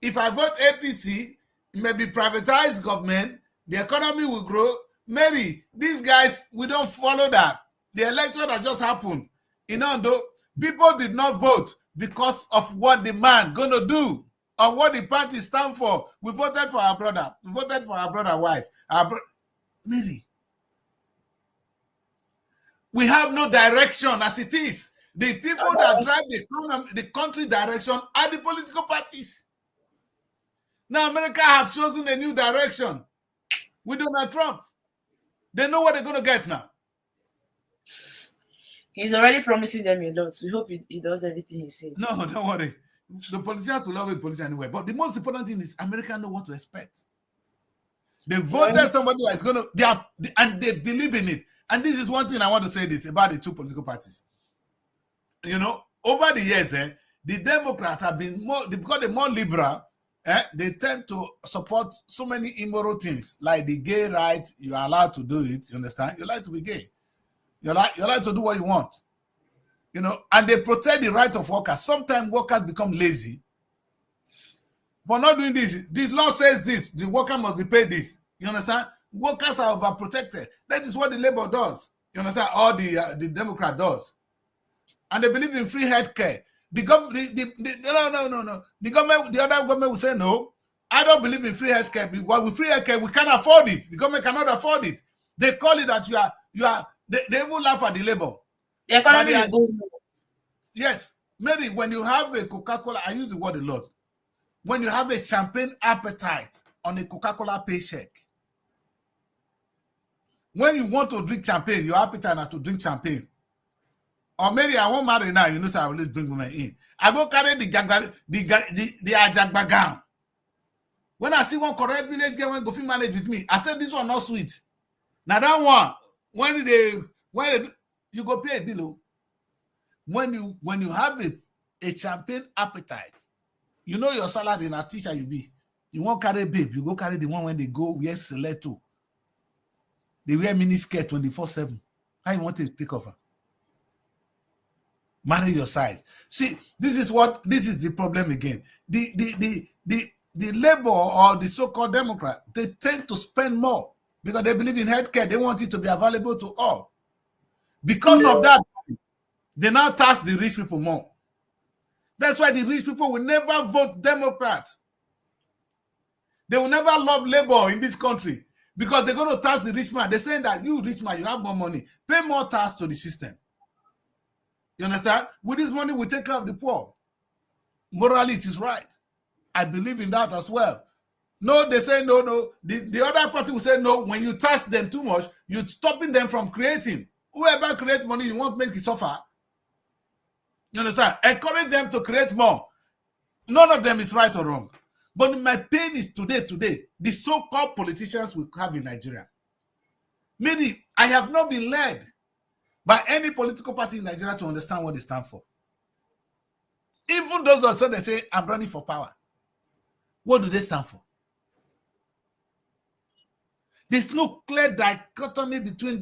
If I vote APC, it may be privatized government, the economy will grow. Mary, these guys, we don't follow that. The election that just happened, you know, though, people did not vote because of what the man gonna do or what the party stand for. We voted for our brother. We voted for our brother wife. Mary, we have no direction as it is. The people that drive the country direction are the political parties. Now America have chosen a new direction with Donald Trump. They know what they're going to get now. He's already promising them a lot. We hope he does everything he says. No, don't worry. The politicians will always politician anyway. But the most important thing is America know what to expect. They voted somebody that's going to, and they believe in it. And this is one thing I want to say this about the two political parties. You know, over the years, the Democrats have been more, because they're more liberal, they tend to support so many immoral things, like the gay rights. You are allowed to do it, you understand? You're allowed to be gay. You're allowed to do what you want. You know, and they protect the right of workers. Sometimes workers become lazy for not doing this. The law says this, the worker must be paid this. You understand? Workers are overprotected. That is what the Labour does. You understand? Or the Democrat does. And they believe in free health care. The government, no. The other government will say, no, I don't believe in free health care. Because with free health care, we can't afford it. The government cannot afford it. They call it that they will laugh at the Labour. The economy is going. Yes. Mary, when you have a Coca-Cola, I use the word a lot. When you have a champagne appetite on a Coca-Cola paycheck, when you want to drink champagne, your appetite is to drink champagne. Or maybe I won't marry now, you know, so I will always bring women in. I go carry the ajagbagan. When I see one correct village girl when go fit manage with me, I said this one not sweet. Now that one, when you go pay a bill. When you have a champagne appetite, you know your salary in a teacher you be. You won't carry babe, you go carry the one when they go wear stiletto. They wear mini skirt 24/7. How you want to take over? Marry your size. See, this is the problem again. The Labour or the so-called Democrat, they tend to spend more because they believe in healthcare. They want it to be available to all. Because of that, they now tax the rich people more. That's why the rich people will never vote Democrat. They will never love Labour in this country because they're going to tax the rich man. They're saying that you rich man, you have more money. Pay more tax to the system. You understand? With this money, we take care of the poor. Morally, it is right. I believe in that as well. No, they say no. The other party will say no. When you tax them too much, you're stopping them from creating. Whoever creates money, you won't make it suffer. You understand? Encourage them to create more. None of them is right or wrong. But my pain is today, the so-called politicians we have in Nigeria. Meaning, I have not been led by any political party in Nigeria to understand what they stand for. Even those that say, I'm running for power. What do they stand for? There's no clear dichotomy between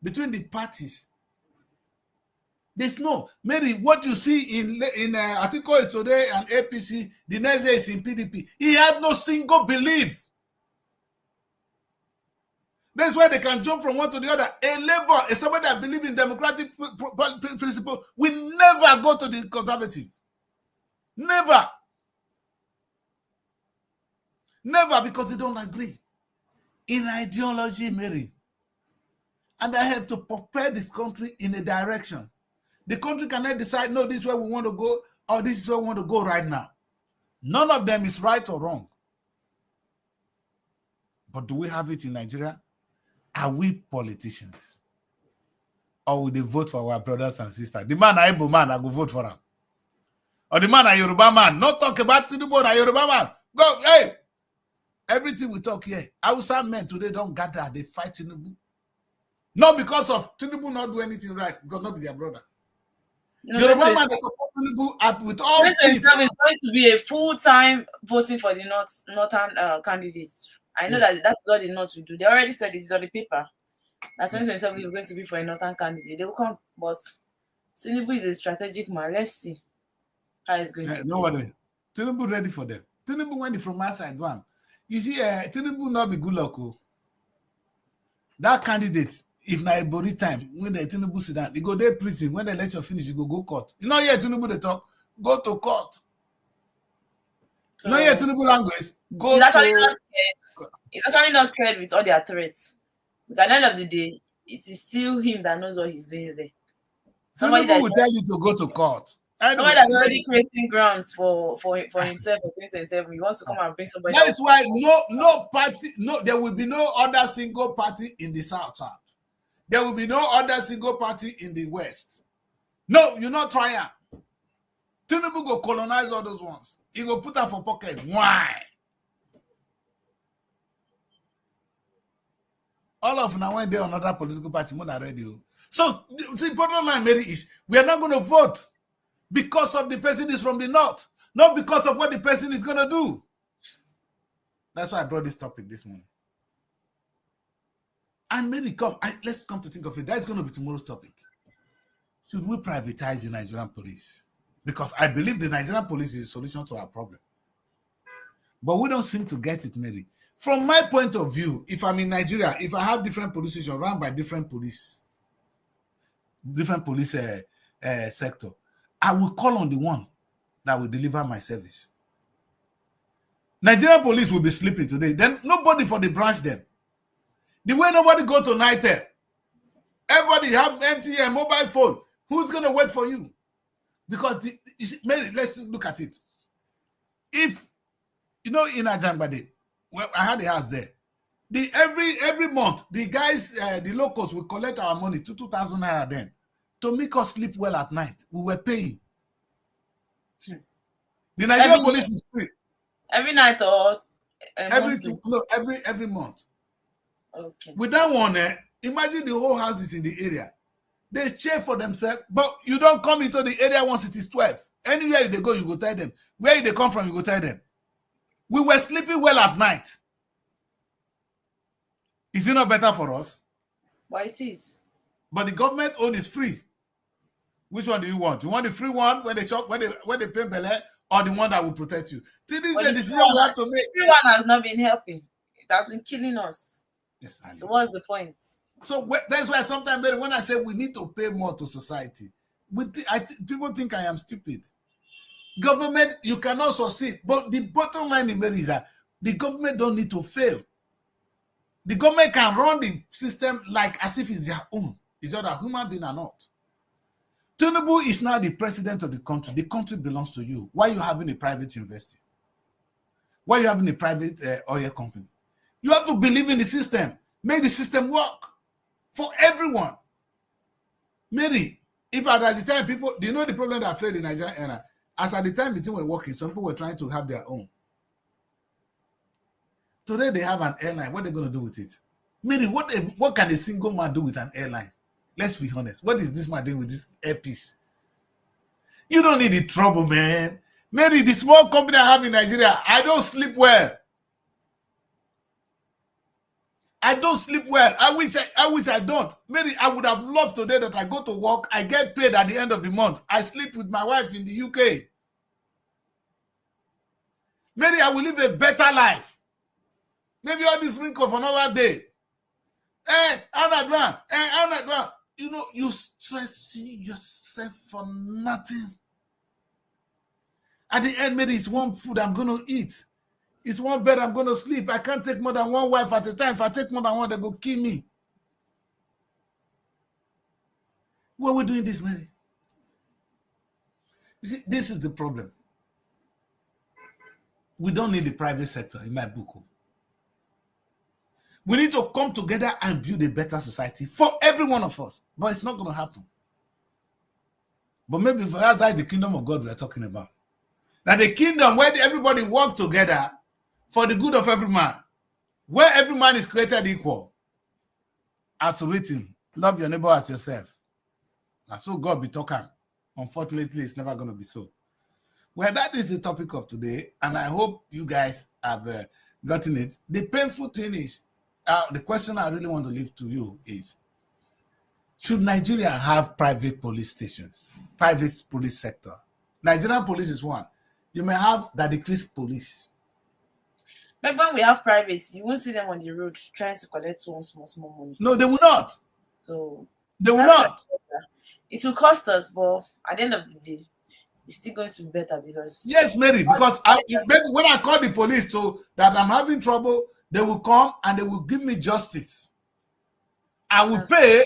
between the parties. There's no. Mary, what you see in Atiku today and APC, the next day is in PDP. He had no single belief. That's why they can jump from one to the other. A Labour, somebody that believes in democratic principle, will never go to the conservative. Never. Never, because they don't agree in ideology, Mary. And I have to prepare this country in a direction. The country cannot decide, no, this is where we want to go, or this is where we want to go right now. None of them is right or wrong. But do we have it in Nigeria? Are we politicians? Or will they vote for our brothers and sisters? The man, Igbo man, I go vote for him. Or the man, a Yoruba man. Not talk about Tinubu, a Yoruba man. Go, hey! Everything we talk here, Hausa men today don't gather, they fight Tinubu. Not because of Tinubu not do anything right, because not be their brother. No, Yoruba man is supporting with all things. 2027 is going to be a full-time voting for the northern candidates. I know Yes. that's what the North will do. They already said it is on the paper that 2027 is going to be for a northern candidate. They will come, but Tinubu is a strategic man. Let's see how it's going to be. No worry. Tinubu ready for them. Tinubu went from my side one. You see, Tinubu not be good luck. Oh. That candidate, if na a body time, when the Tinubu sit down, they go there prison. When the election finish, you go court. You know, yeah, Tinubu they talk, go to court. So, no, yeah, Tinubu language, go to. He's actually not scared with all their threats. Because at the end of the day, it is still him that knows what he's doing there. Tinubu will tell you to go to court. Anyway, somebody that's already creating grounds for himself for 2027. He wants to come and bring somebody. That is why no party, there will be no other single party in the south. There will be no other single party in the west. No, you not try it. Tinubu go colonize all those ones. He go put them for pocket. Why? All of now when they're another political party, more than ready. So the bottom line, Mary, is we are not going to vote because of the person is from the north, not because of what the person is going to do. That's why I brought this topic this morning. And maybe let's come to think of it. That's going to be tomorrow's topic. Should we privatize the Nigerian police? Because I believe the Nigerian police is a solution to our problem. But we don't seem to get it, Mary. From my point of view, if I'm in Nigeria, if I have different police stations run by different police sector, I will call on the one that will deliver my service. Nigerian police will be sleeping today. Then nobody for the branch then. The way nobody go to Nitel, everybody have MTN mobile phone. Who's going to wait for you? Because, Mary, let's look at it. If, in Ajangbade, well, I had a house there. Every month, the guys, the locals will collect our money, 2,000 naira then, to make us sleep well at night. We were paying. The Nigerian police is free. Every night or every month. Okay. With that one, imagine the whole houses in the area. They cheer for themselves, but you don't come into the area once it is 12. Anywhere they go, you go tell them. Where they come from, you go tell them. We were sleeping well at night. Is it not better for us? Well, it is. But the government own is free. Which one do you want? You want the free one when they shop, when they pay belly, or the one that will protect you? See, this is a decision we have to make. The free one has not been helping. It has been killing us. Yes, so what's the point? So that's why sometimes when I say we need to pay more to society, people think I am stupid. Government, you cannot succeed. But the bottom line in is that the government don't need to fail. The government can run the system like as if it's their own. It's either human being or not. Tinubu is now the president of the country. The country belongs to you. Why are you having a private university? Why are you having a private oil company? You have to believe in the system. Make the system work for everyone. Mary, if at the time people, do you know the problem that failed in Nigeria? As at the time the team were working, some people were trying to have their own. Today they have an airline. What are they going to do with it? Mary, what can a single man do with an airline? Let's be honest. What is this man doing with this airpiece? You don't need the trouble, man. Mary, the small company I have in Nigeria, I don't sleep well. I don't sleep well. I wish I don't. Mary, I would have loved today that I go to work, I get paid at the end of the month. I sleep with my wife in the UK. Mary, I will live a better life. Maybe all this wrinkle for another day. You know, you stressing yourself for nothing. At the end, maybe it's one food I'm going to eat. It's one bed I'm going to sleep. I can't take more than one wife at a time. If I take more than one, they go kill me. Why are we doing this, Mary? You see, this is the problem. We don't need the private sector in my book. We need to come together and build a better society for every one of us. But it's not going to happen. But maybe for us, that's the kingdom of God we are talking about. Now the kingdom where everybody work together for the good of every man. Where every man is created equal. As written, love your neighbor as yourself. That's what God be talking. Unfortunately, it's never going to be so. Well, that is the topic of today, and I hope you guys have gotten it. The painful thing is, the question I really want to leave to you is, should Nigeria have private police stations, private police sector? Nigerian police is one. You may have the decreased police. But when we have privates, you won't see them on the road trying to collect one small money. No, they will not. So they will not. It will cost us, but at the end of the day, it's still going to be better because yes, Mary. Because when I call the police to that I'm having trouble, they will come and they will give me justice. I will pay,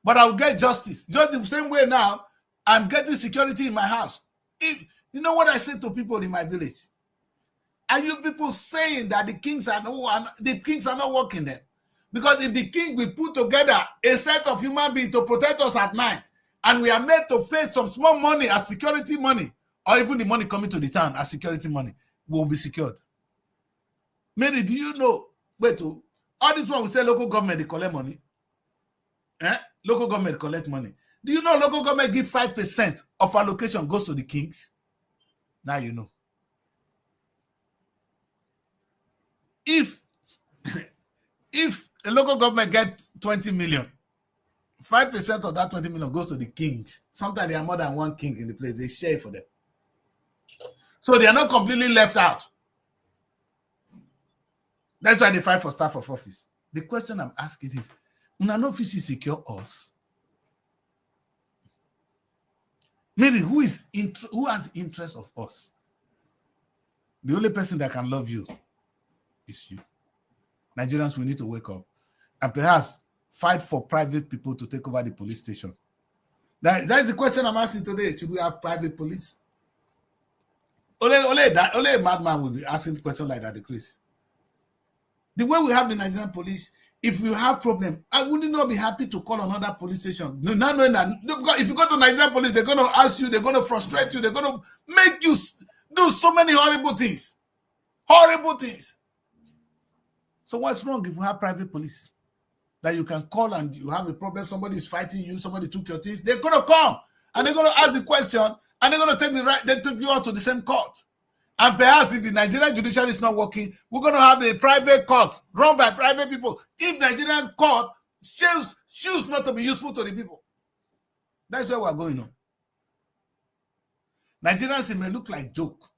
but I will get justice. Just the same way now, I'm getting security in my house. You know what I say to people in my village? Are you people saying that the kings are not working then? Because if the king will put together a set of human beings to protect us at night, and we are made to pay some small money as security money, or even the money coming to the town as security money, we will be secured. Mary, do you know? Wait, all this one we say local government, they collect money. Local government collect money. Do you know local government give 5% of allocation goes to the kings? Now you know. If the local government gets 20 million, 5% of that 20 million goes to the kings. Sometimes there are more than one king in the place. They share for them. So they are not completely left out. That's why they fight for staff of office. The question I'm asking is, una no fit secure us? Maybe who has interest of us? The only person that can love you is you. Nigerians, we need to wake up and perhaps fight for private people to take over the police station. That is the question I'm asking today. Should we have private police? Only a madman will be asking the question like that, Chris. The way we have the Nigerian police, if you have problem, I would not be happy to call another police station. No, not knowing that. If you go to Nigerian police, they're going to ask you, they're going to frustrate you, they're going to make you do so many horrible things. Horrible things. So what's wrong if you have private police? That you can call and you have a problem, somebody is fighting you, somebody took your things, they're going to come and they're going to ask the question and they're going to take you out to the same court. And perhaps if the Nigerian judiciary is not working, we're going to have a private court run by private people. If Nigerian court choose not to be useful to the people, that's where we're going on. Nigerians, it may look like joke,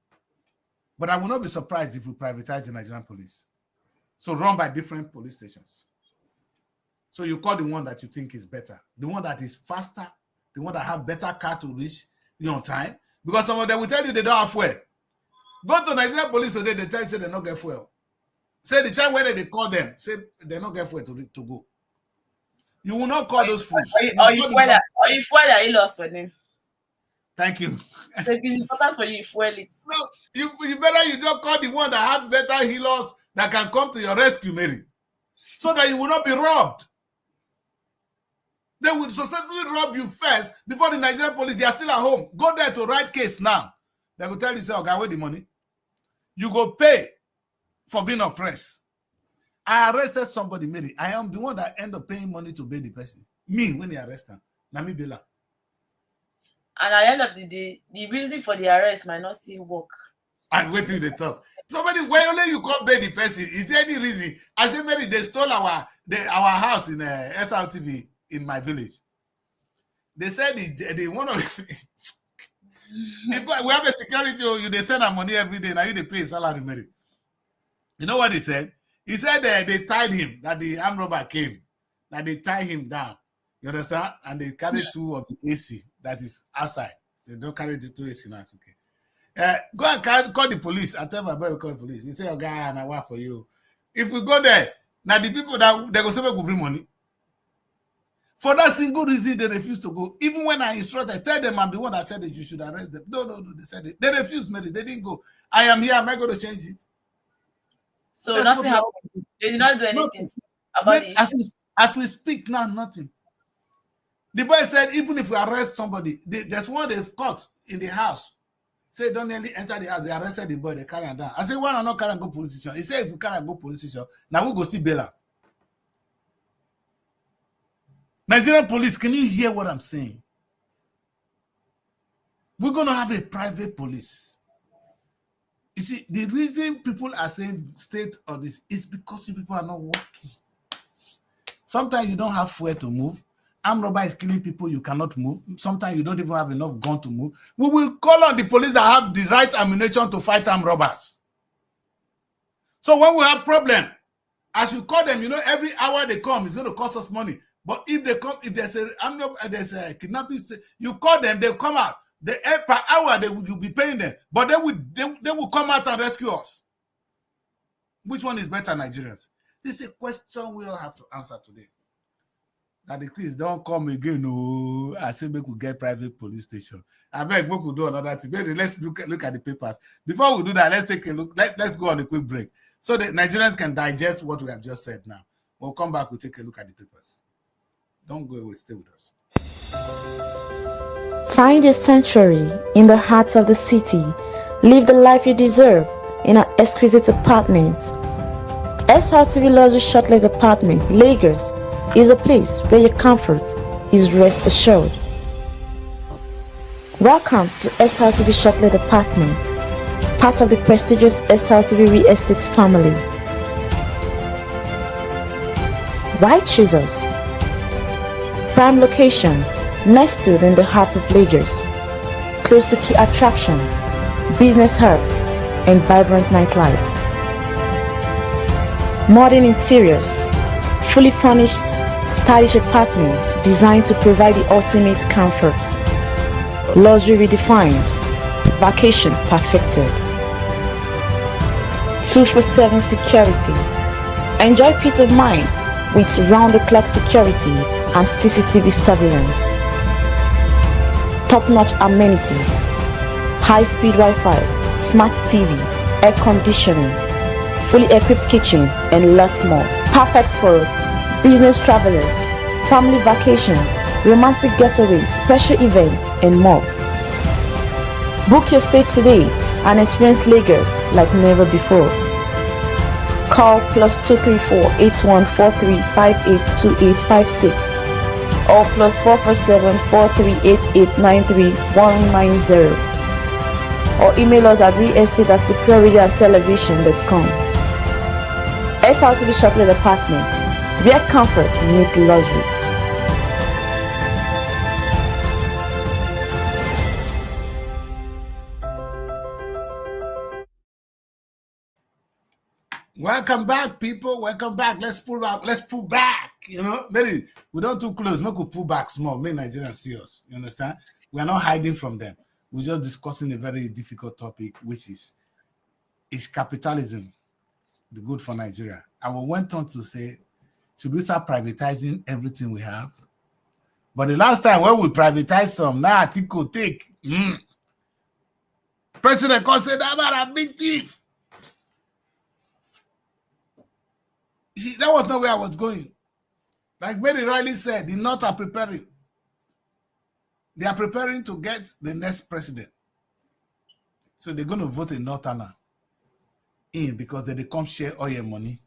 but I will not be surprised if we privatize the Nigerian police. So run by different police stations. So you call the one that you think is better, the one that is faster, the one that have better car to reach you on time. Because some of them will tell you they don't have fuel. Go to Nigerian police today, they tell you say they don't get fuel. Say the time when they call them, say they don't get fuel to go. You will not call those fools. Or you fuel that he lost for them. Thank you. So it's important for you to fuel it. No, you better just call the one that have better healers that can come to your rescue, Mary, so that you will not be robbed. They will successfully rob you first before the Nigerian police. They are still at home. Go there to write case now. They will tell you, say, okay, wait the money. You go pay for being oppressed. I arrested somebody, Mary. I am the one that end up paying money to pay the person. Me, when they arrest them. Nami Bela. And at the end of the day, the reason for the arrest might not still work. And wait till they talk. Somebody, why only you can't pay the person? Is there any reason? I said, Mary, they stole our house in Srtv in my village. They said they one of we have a security, they send our money every day, now you they pay salary, Mary. You know what he said? He said they tied him, that the armed robber came, that they tie him down. You understand? And they carry two of the AC that is outside. So don't carry the two AC now, it's okay. Go and call the police. I tell my boy to call the police. He say, oh, guy, and I work for you. If we go there, now the people that they go say we go bring money. For that single reason, they refuse to go. Even when I instruct, I tell them I'm the one that said that you should arrest them. No, they said it. They refused, Mary. They didn't go. I am here. Am I going to change it? So that's nothing happened. They did not do anything about it. As we speak now, nothing. The boy said, even if we arrest somebody, there's one they've caught in the house. Say, don't nearly enter the house. They arrested the boy. They carry him down. I said, why not carry and go police station? He said, if we carry and go police station, now we'll go see Bella. Nigerian police, can you hear what I'm saying? We're going to have a private police. You see, the reason people are saying state of this is because you people are not working. Sometimes you don't have fuel to move. Armed robber is killing people, you cannot move. Sometimes you don't even have enough gun to move. We will call on the police that have the right ammunition to fight armed robbers. So when we have problem, as you call them, every hour they come, it's going to cost us money. But if they come, if there's a kidnapping, you call them, they'll come out. Per hour, you'll be paying them. But they will come out and rescue us. Which one is better, Nigerians? This is a question we all have to answer today. That the please don't come again. Oh, I say we could get private police station. I beg we could do another thing. Maybe let's look at the papers. Before we do that, let's take a look. Let's go on a quick break so that Nigerians can digest what we have just said now. We'll come back, we'll take a look at the papers. Don't go away, stay with us. Find your sanctuary in the heart of the city. Live the life you deserve in an exquisite apartment. Srtv Luxury Shortlet Apartment, Lagos, is a place where your comfort is rest assured. Welcome to Srtv Shortlet Apartment, part of the prestigious Srtv Real Estate family. Why choose us? Prime location, nestled in the heart of Lagos, close to key attractions, business hubs, and vibrant nightlife. Modern interiors, fully furnished, stylish apartments designed to provide the ultimate comfort. Luxury redefined, vacation perfected. 24/7 security. Enjoy peace of mind with round-the-clock security and CCTV surveillance. Top-notch amenities, high-speed Wi-Fi, smart TV, air conditioning, fully equipped kitchen, and lots more. Perfect for business travelers, family vacations, romantic getaways, special events, and more. Book your stay today and experience Lagos like never before. Call +234 8143 582856 or +447 4388 93190 or email us at realestate@superiorradioandtelevision.com. Srtv Shortlet Apartment, where comfort meets luxury. Welcome back, people. Welcome back. Let's pull back. Let's pull back. Maybe we don't too close. Make we pull back small. Make Nigerians see us. You understand? We are not hiding from them. We're just discussing a very difficult topic, which is capitalism the good for Nigeria? And we went on to say, should we start privatizing everything we have? But the last time when we privatized some, now Atiku take. President Kon said, I'm not a big thief. You see, that was not where I was going. Like Mary Riley said, the North are preparing. They are preparing to get the next president. So they're going to vote a Northerner in because they come share all your money.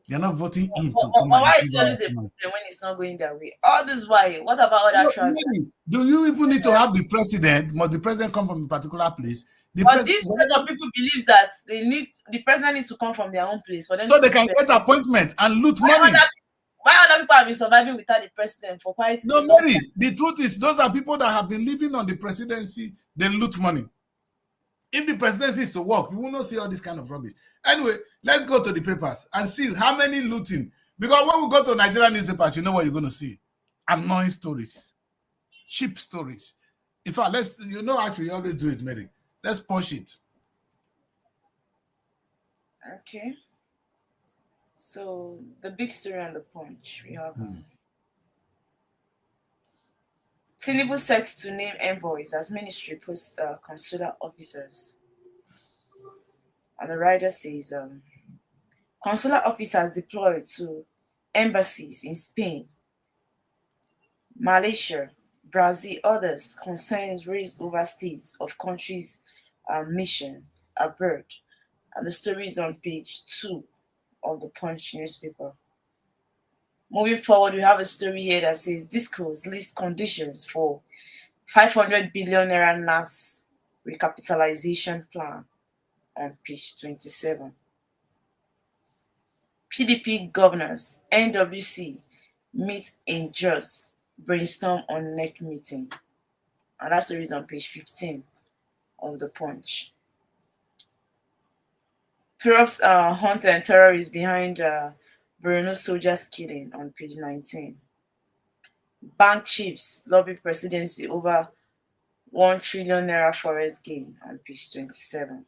They're not voting in to come why is it always a problem when it's not going that way? All this why? What about other tribes? Do you even need to have the president? Must the president come from a particular place? But this set of people believe that the president needs to come from their own place for them, so they can get appointment and loot money. Why other people have been surviving without the president for quite? No, Mary. The truth is, those are people that have been living on the presidency. They loot money. If the presidency is to work, you will not see all this kind of rubbish. Anyway, let's go to the papers and see how many looting. Because when we go to Nigerian newspapers, you know what you're going to see. Annoying stories. Cheap stories. In fact, actually, you always do it, Mary. Let's punch it. Okay. So, the big story on the punch. We have Tinubu set to name envoys as ministry post consular officers. And the writer says, consular officers deployed to embassies in Spain, Malaysia, Brazil, others concerns raised over states of countries' missions abroad. And the story is on page 2 of the Punch newspaper. Moving forward, we have a story here that says Discos list conditions for 500 billion naira NAS recapitalization plan on page 27. PDP governors, NWC, meet in Jos, brainstorm on next meeting. And that story is on page 15 of the Punch. Perhaps hunter and terrorists behind Borno soldiers killing on page 19. Bank chiefs lobby presidency over 1 trillion naira forest gain on page 27.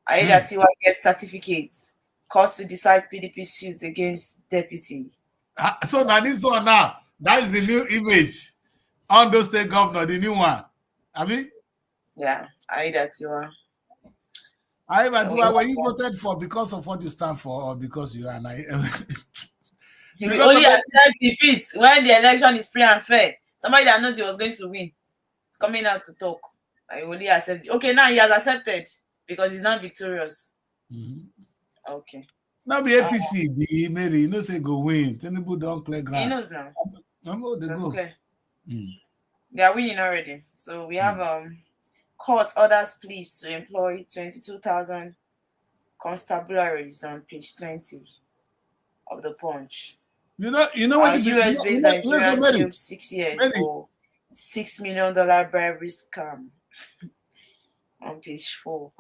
Aida Tiwa gets certificates. Court to decide PDP suits against deputy. So now this one now, that is the new image. Ondo State Governor, the new one. I mean? Yeah, Aida Tiwa. Aida Tiwa, were you voted for because of what you stand for or because you are He will only accept defeat when the election is free and fair. Somebody that knows he was going to win is coming out to talk. I only accept. Okay, now he has accepted because he's not victorious. Okay. Now be APC, the Mary, you know, say go win. Tinubu don't clear ground. He knows now. No, they go. Clear. They are winning already. So we have court orders please to employ 22,000 constabularies on page 20 of the Punch. You know what the US-based Nigerian killed 6 years for $6 million bribery scam on page 4.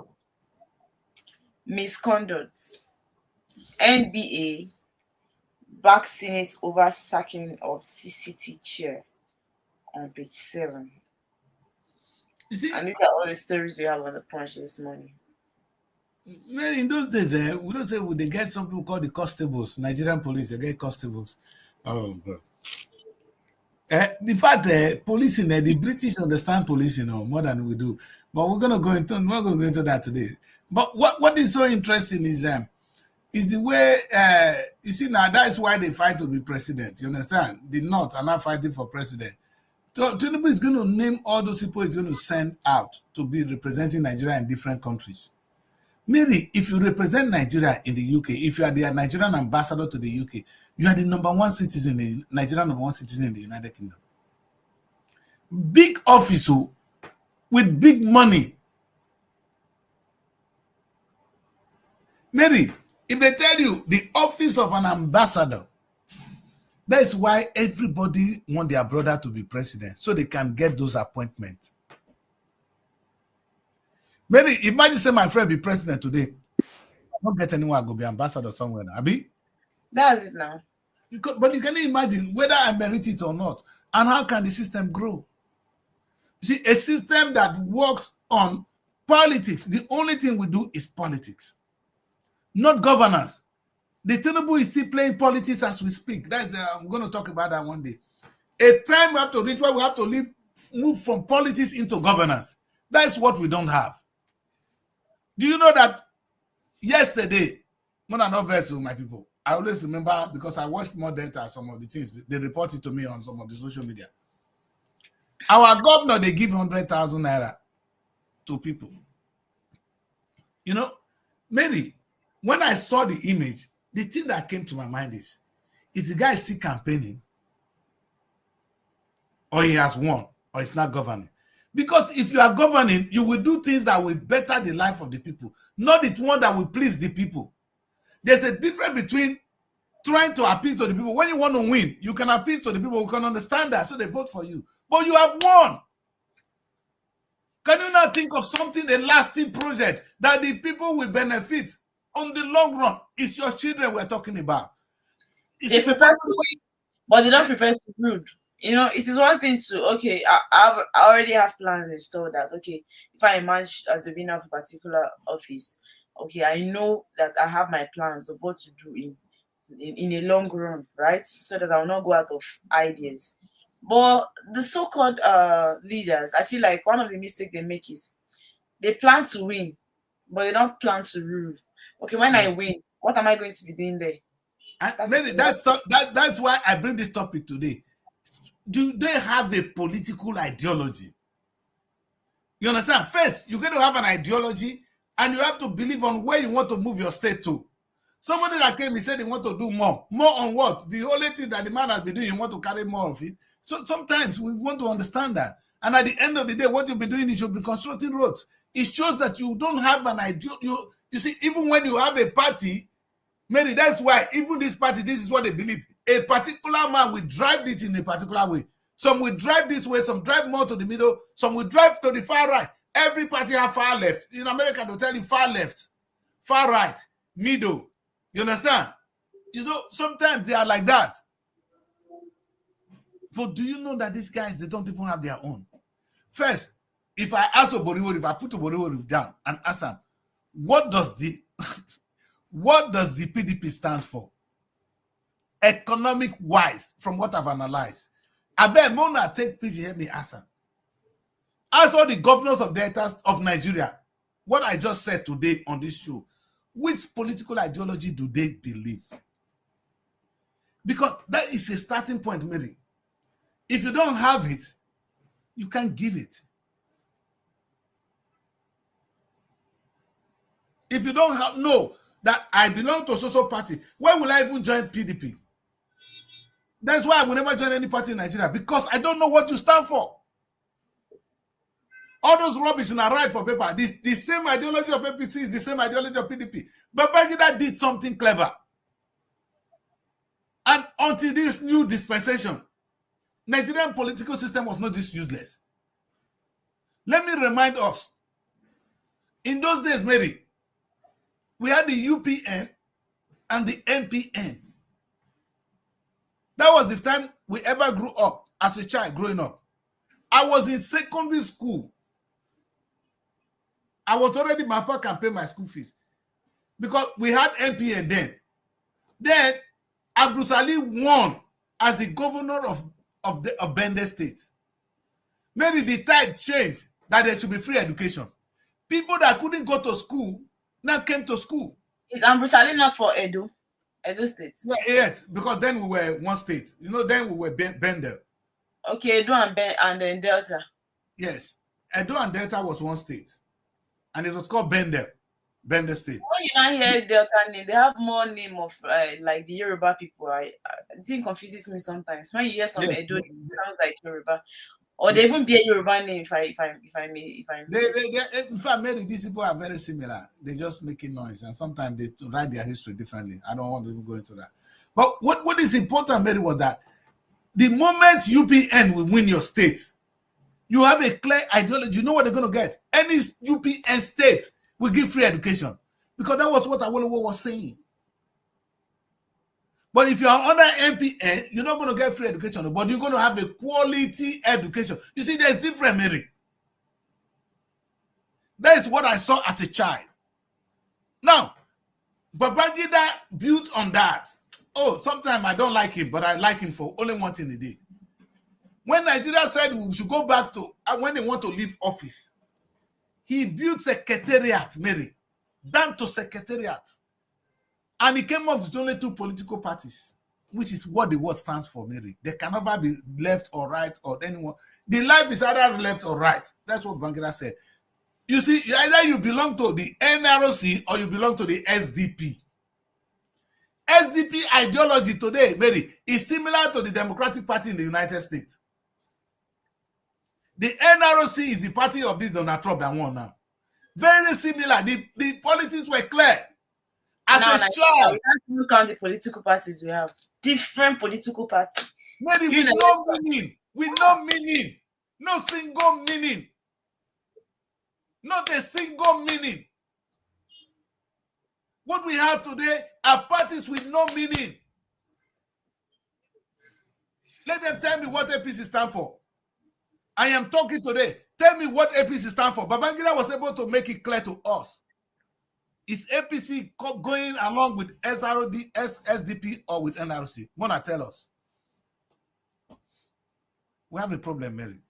Misconduct. NBA back Senate over sacking of CCT chair on page 7. You see, and these are all the stories we have on the Punch this morning. Mary, in those days, we don't say they get some people called the constables, Nigerian police, they get constables. Oh God. The fact policing, the British understand policing more than we do. But we're not going to go into that today. But what is so interesting is the way you see now, that's why they fight to be president. You understand? The North are not fighting for president. So Tinubu is going to name all those people he's going to send out to be representing Nigeria in different countries. Maybe if you represent Nigeria in the UK, if you are the Nigerian ambassador to the UK, you are the #1 citizen, the Nigerian #1 citizen in the United Kingdom. Big office with big money. Mary, if they tell you the office of an ambassador, that's why everybody want their brother to be president, so they can get those appointments. Maybe imagine say my friend be president today. I don't get anyone go be ambassador somewhere now. Abi? That's it now. But you can imagine whether I merit it or not, and how can the system grow? You see, a system that works on politics, the only thing we do is politics, not governance. The Tinubu is still playing politics as we speak. That's I'm going to talk about that one day. A time we have to reach where we have to move from politics into governance. That's what we don't have. Do you know that yesterday, when I know vessel, my people, I always remember because I watched more data, some of the things they reported to me on some of the social media. Our governor, they give 100,000 naira to people. You know, Mary, when I saw the image, the thing that came to my mind is the guy still campaigning, or he has won, or it's not governing? Because if you are governing, you will do things that will better the life of the people, not the one that will please the people. There's a difference between trying to appeal to the people. When you want to win, you can appeal to the people who can understand that, so they vote for you. But you have won. Can you not think of something, a lasting project that the people will benefit on the long run? It's your children we're talking about. They prepare to win, but they don't prepare to rule. You know, it is one thing to, okay, I already have plans installed that, okay, if I emerge as a winner of a particular office, okay, I know that I have my plans of what to do in a long run, right? So that I will not go out of ideas. But the so-called leaders, I feel like one of the mistakes they make is they plan to win, but they don't plan to rule. Okay, when I win, what am I going to be doing there? That's why I bring this topic today. Do they have a political ideology? You understand? First, you're going to have an ideology, and you have to believe on where you want to move your state to. Somebody that came, he said he want to do more. More on what? The only thing that the man has been doing, you want to carry more of it. So sometimes we want to understand that. And at the end of the day, what you'll be doing is you'll be constructing roads. It shows that you don't have an idea. You see, even when you have a party, Mary, that's why even this party, this is what they believe. A particular man will drive it in a particular way. Some will drive this way, some drive more to the middle, some will drive to the far right. Every party have far left. In America, they'll tell you far left, far right, middle. You understand? You know, sometimes they are like that. But do you know that these guys, they don't even have their own? First, if I ask Oboriwori, if I put Oboriwori down and ask him, what does the PDP stand for? Economic wise, from what I've analyzed. I bet Mona take PG, help me ask him. Ask all the governors of deltas of Nigeria, what I just said today on this show, which political ideology do they believe? Because that is a starting point, Mary. If you don't have it, you can't give it. If you don't know that I belong to a social party, why will I even join PDP? That's why I will never join any party in Nigeria, because I don't know what you stand for. All those rubbish in a right for paper. The same ideology of APC is the same ideology of PDP. But Babangida did something clever. And until this new dispensation, Nigerian political system was not this useless. Let me remind us, in those days, Mary, we had the UPN and the MPN. That was the time we ever grew up as a child growing up. I was in secondary school. I was already, my papa can pay my school fees. Because we had MPN then. Then, Abdul Salim won as the governor of Bende State. Maybe the tide changed that there should be free education. People that couldn't go to school now came to school. Is Abdul Salim not for Edo State? Yeah, yes, because then we were one state. You know, then we were Bende. Okay, Edo and then Delta. Yes, Edo and Delta was one state. And it was called Bende State. When you now hear Delta name, they have more name of like the Yoruba people. I think confuses me sometimes. When you hear some Yes. Edo, it sounds like Yoruba. Or they even be a Yoruba name, if I may. In fact, many these people are very similar. They just making noise, and sometimes they write their history differently. I don't want to even go into that. But what is important, Mary, was that the moment UPN will win your state, you have a clear ideology. You know what they're going to get. Any UPN state will give free education, because that was what Awolowo was saying. But if you are under MPN, you're not going to get free education, but you're going to have a quality education. You see, there's different, Mary. That is what I saw as a child. Now, Babangida built on that. Oh, sometimes I don't like him, but I like him for only one thing he did. When Nigeria said we should go back to, when they want to leave office, he built secretariat, Mary, down to secretariat. And he came up with only 2 political parties, which is what the word stands for, Mary. They can never be left or right or anyone. The life is either left or right. That's what Babangida said. You see, either you belong to the NRC or you belong to the SDP. SDP ideology today, Mary, is similar to the Democratic Party in the United States. The NRC is the party of this Donald Trump that won now. Very similar. The politics were clear. As a child, we can't count the political parties we have. Different political parties. Maybe with no meaning. With no meaning. No single meaning. Not a single meaning. What we have today are parties with no meaning. Let them tell me what APC stand for. I am talking today. Tell me what APC stand for. Babangida was able to make it clear to us. Is APC going along with SRD, SDP, or with NRC? Mona, tell us. We have a problem, Mary.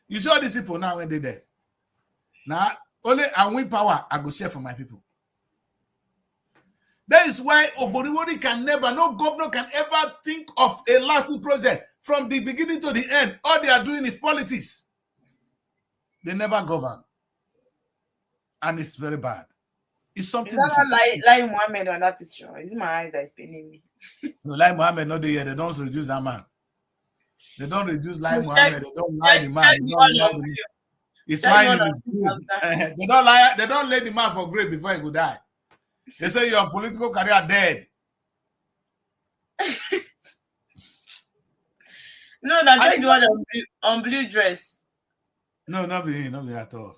You see all these people now when they're there. Now, only I win power, I go share for my people. That is why Oboriwori can never, no governor can ever think of a lasting project from the beginning to the end. All they are doing is politics. They never govern. And it's very bad. It's something. Is that like Mohammed on that picture? Is it my eyes that is paining me? No, Lai Mohammed not there yet. They don't reduce that man. They don't reduce Lai You Mohammed. They don't lie the man. check They the don't one lie on the man. video. He's Check the lying one in on his video grave. after. They don't lie. They don't lay the man for grave before he could die. They say your political career dead. No, now check the one on blue dress. No, not me at all.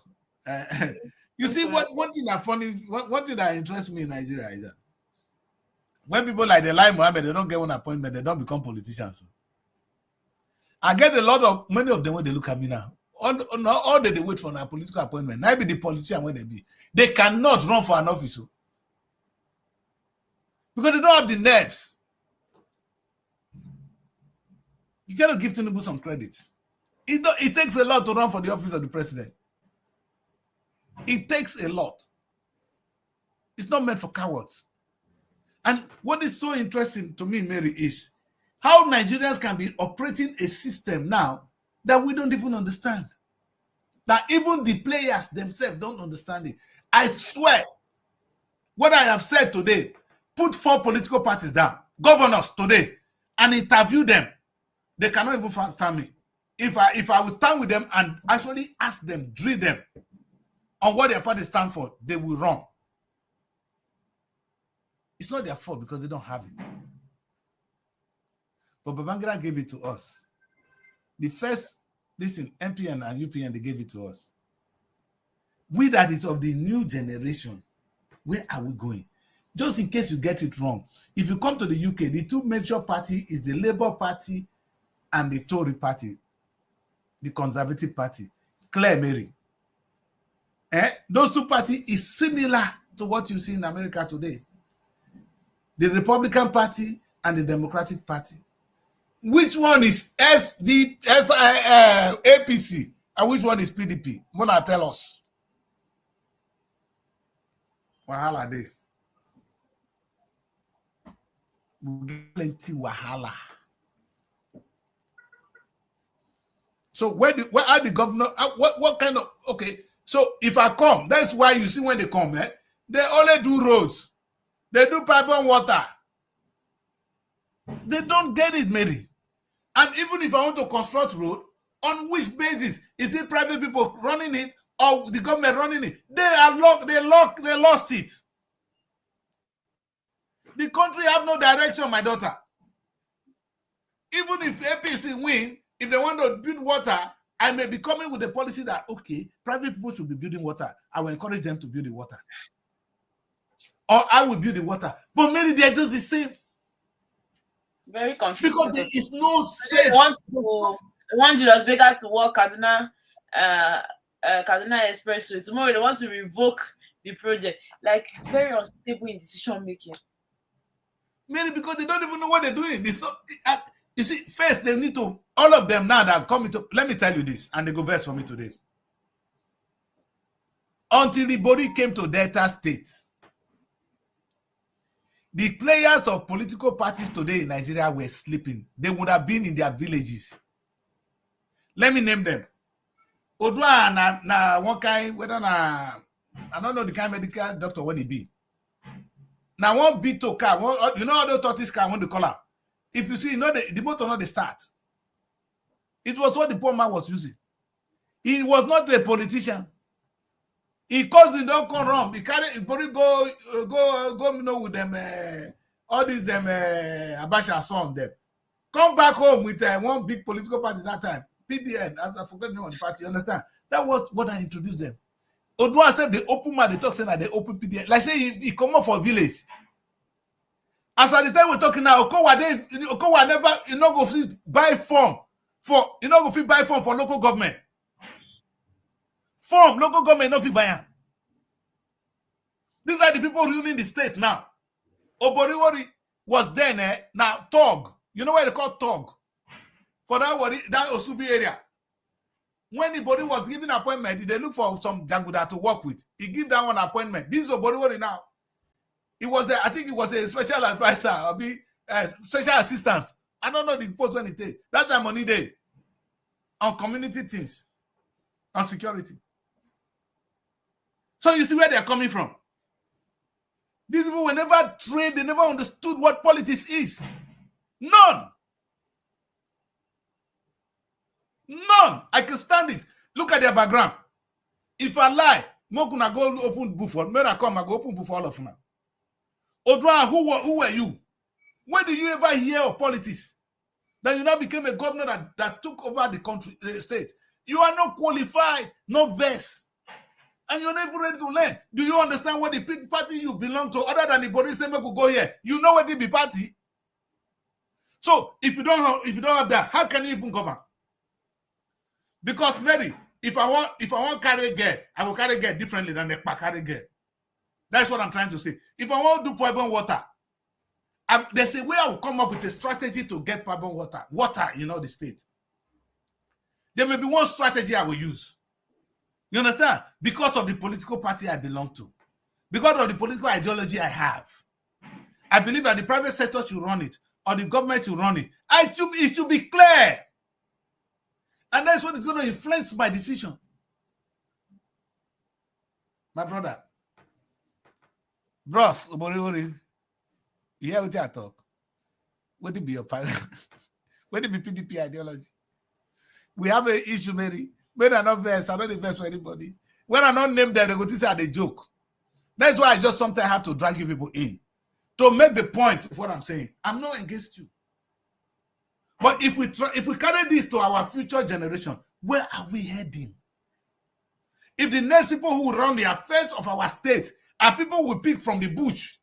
You see, one thing that funny, one thing that interests me in Nigeria is that when people like the Lai Mohammed, they don't get one appointment, they don't become politicians. I get many of them when they look at me now. All they wait for a political appointment. Maybe the politician when they be. They cannot run for an office. Because they don't have the nerves. You cannot give Tinubu some credit. It takes a lot to run for the office of the president. It takes a lot. It's not meant for cowards. And what is so interesting to me, Mary, is how Nigerians can be operating a system now that we don't even understand. That even the players themselves don't understand it. I swear, what I have said today, put 4 political parties down, governors today, and interview them. They cannot even stand me. If I would stand with them and actually ask them, drill them on what their party stand for, they will run. It's not their fault because they don't have it. But Babangida gave it to us. The first, listen, MPN and UPN, they gave it to us. We that is of the new generation, where are we going? Just in case you get it wrong, if you come to the UK, the 2 major parties is the Labour Party and the Tory Party, the Conservative Party. Claire Mary. Those 2 parties is similar to what you see in America today. The Republican Party and the Democratic Party. Which one is APC and which one is PDP? Mona, tell us. Wahala dey. We get plenty wahala. So where are the governor? What kind of, okay? So if I come, that's why you see when they come, they only do roads. They do pipe and water. They don't get it, Mary. And even if I want to construct road, on which basis? Is it private people running it or the government running it? They lost it. The country have no direction, my daughter. Even if APC win, if they want to build water, I may be coming with a policy that, okay, private people should be building water. I will encourage them to build the water. Or I will build the water. But maybe they're just the same. Very confusing. Because there is no sense. They want Julius Baker to work Kaduna Expressway. Tomorrow they want to revoke the project. Like, very unstable in decision making. Maybe because they don't even know what they're doing. It's not. You see, first they need to, all of them now that come into, let me tell you this, and they go verse for me today. Until the body came to Delta State, the players of political parties today in Nigeria were sleeping. They would have been in their villages. Let me name them. Odua na one kind, whether na, I don't know the kind of medical doctor when he be. Now one beat to car, you know how they thought this car when they call her. If you see, you know the motor not the start. It was what the poor man was using. He was not a politician. He caused it don't come wrong. He carry he probably go you know with them all these them Abacha son them. Come back home with one big political party that time. PDN, I forgot the name of the party, you understand? That was what I introduced them. Odua said the open man, they talk saying that they open PDN. Like say he come up for a village. As at the time we're talking now, Okowa never, you know, go buy form for, you know, go buy form for local government. Form, local government, no fit buy am. These are the people ruling the state now. Oboriwori was then, now Tog. You know why they call Tog? For that Osubi area. When the body was given appointment, they look for some Jaguda to work with. He give that one appointment. This is Oboriwori now. He was I think he was a special advisor or be a special assistant. I don't know the post when it takes. That time on day on community things, on security. So you see where they are coming from. These people were never trained. They never understood what politics is. None. None. I can stand it. Look at their background. If I lie, Mokuna go open book for me. I come, I go open book for all of them. Odwa, who were you? When did you ever hear of politics? Then you now became a governor that took over the country, state. You are not qualified, not versed. And you're never ready to learn. Do you understand what the party you belong to, other than the body say could go here? You know what the party. So if you don't have that, how can you even govern? Because maybe if I want carry girl, I will carry girl differently than the carry girl. That's what I'm trying to say. If I want to do pipe water, there's a way I will come up with a strategy to get pipe water in all the state. There may be one strategy I will use. You understand? Because of the political party I belong to. Because of the political ideology I have. I believe that the private sector should run it, or the government should run it. It should be clear. And that's what is going to influence my decision. My brother. Bros, you hear what I talk? What it be your party? What it be PDP ideology? We have an issue, Mary. When I not verse, I don't invest for anybody. When I not name them, they go to say they joke. That's why I just sometimes have to drag you people in to make the point of what I'm saying. I'm not against you. But if we carry this to our future generation, where are we heading? If the next people who run the affairs of our state are people we pick from the bush.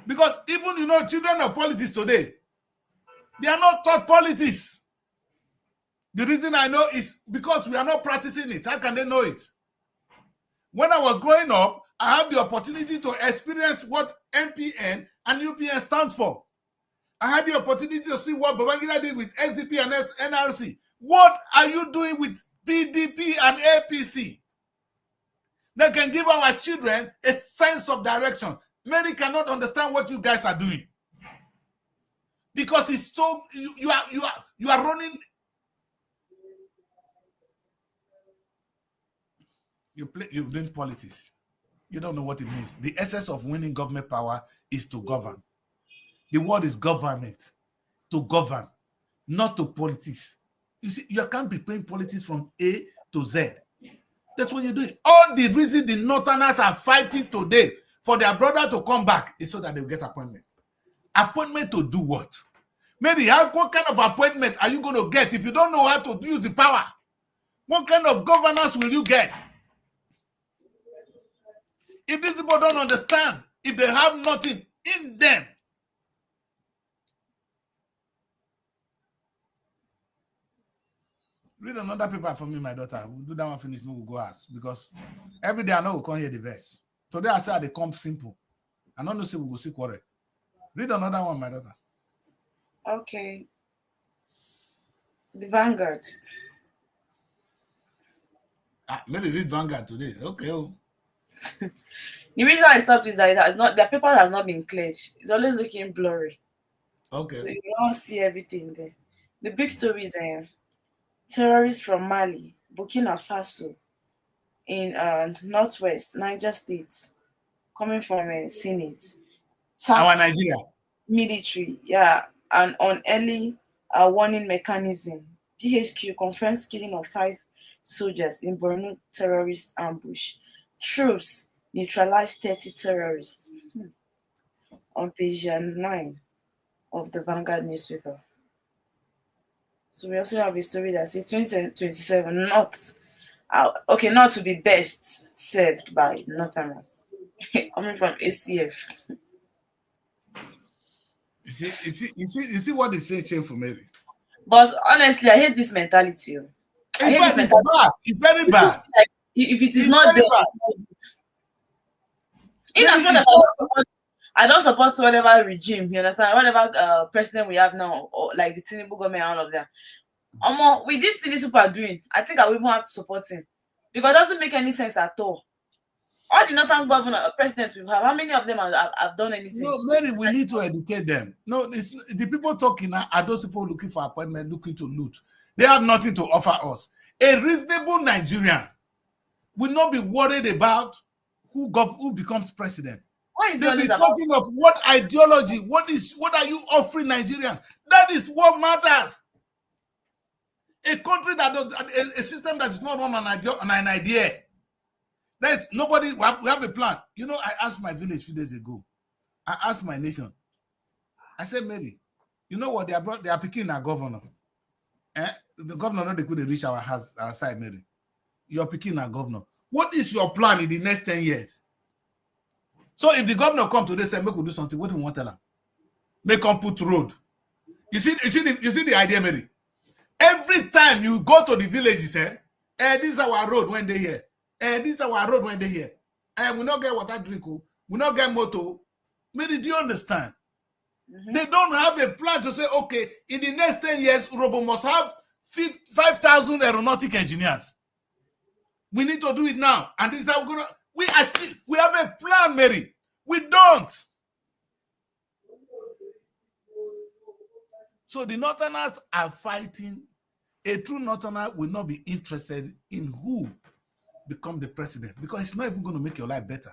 Because even, children of politics today, they are not taught politics. The reason I know is because we are not practicing it. How can they know it? When I was growing up, I had the opportunity to experience what MPN and UPN stands for. I had the opportunity to see what Babangida did with SDP and NRC. What are you doing with PDP and APC? That can give our children a sense of direction. Many cannot understand what you guys are doing. Because it's so you are running. You've done politics. You don't know what it means. The essence of winning government power is to govern. The word is government. To govern, not to politics. You see, you can't be playing politics from A to Z. That's what you're doing. All the reason the Northerners are fighting today for their brother to come back is so that they'll get appointment. Appointment to do what? Maybe what kind of appointment are you going to get if you don't know how to use the power? What kind of governance will you get? If these people don't understand, if they have nothing in them, read another paper for me, my daughter. We'll do that one, finish, we'll go ask. Because every day I know we'll come hear the verse. Today I say they come simple. I don't know say we will see quarrel. Read another one, my daughter. Okay. The Vanguard. Maybe read Vanguard today. Okay. The reason I stopped is that the paper has not been cleared. It's always looking blurry. Okay. So you don't see everything there. The big story is terrorists from Mali, Burkina Faso, in northwest Niger State, coming from Senate. Our Nigeria. Military, and on early warning mechanism. DHQ confirms killing of 5 soldiers in Borno terrorist ambush. Troops neutralized 30 terrorists. On page 9 of the Vanguard newspaper. So we also have a story that says 2027 not to be best served by Northerners. Coming from ACF. You see what they say for Mary. But honestly, I hate this mentality. In fact, it's bad. It's very bad. Like, if it is not there, I don't support whatever regime, you understand? Whatever president we have now, or like the Tinubu government, all of them. With this thing these people are doing, I think I will even have to support him. Because it doesn't make any sense at all. All the northern governor presidents we have, how many of them have done anything? No, Mary, we need to educate them. No, the people talking now are those people looking for appointment, looking to loot. They have nothing to offer us. A reasonable Nigerian will not be worried about who becomes president. They'll be talking of what ideology, what are you offering Nigerians? That is what matters. A country that does a system that is not run on an idea. There's nobody. We have a plan. You know, I asked my village a few days ago. I asked my nation. I said, Mary, you know what? They are picking our governor. The governor not they could reach our side, Mary. You're picking our governor. What is your plan in the next 10 years? So if the governor come today say make we do something, what do we want to tell him? Make them put road. You see the idea, Mary. Every time you go to the village, you say, this is our road when they here. This is our road when they here. We not get water drink. We not get motor. Mary, do you understand? They don't have a plan to say, okay, in the next 10 years, Robo must have 5,000 aeronautic engineers. We need to do it now. And this is how we're gonna we have a plan, Mary. We don't. So the Northerners are fighting. A true Northerner will not be interested in who become the president because it's not even going to make your life better.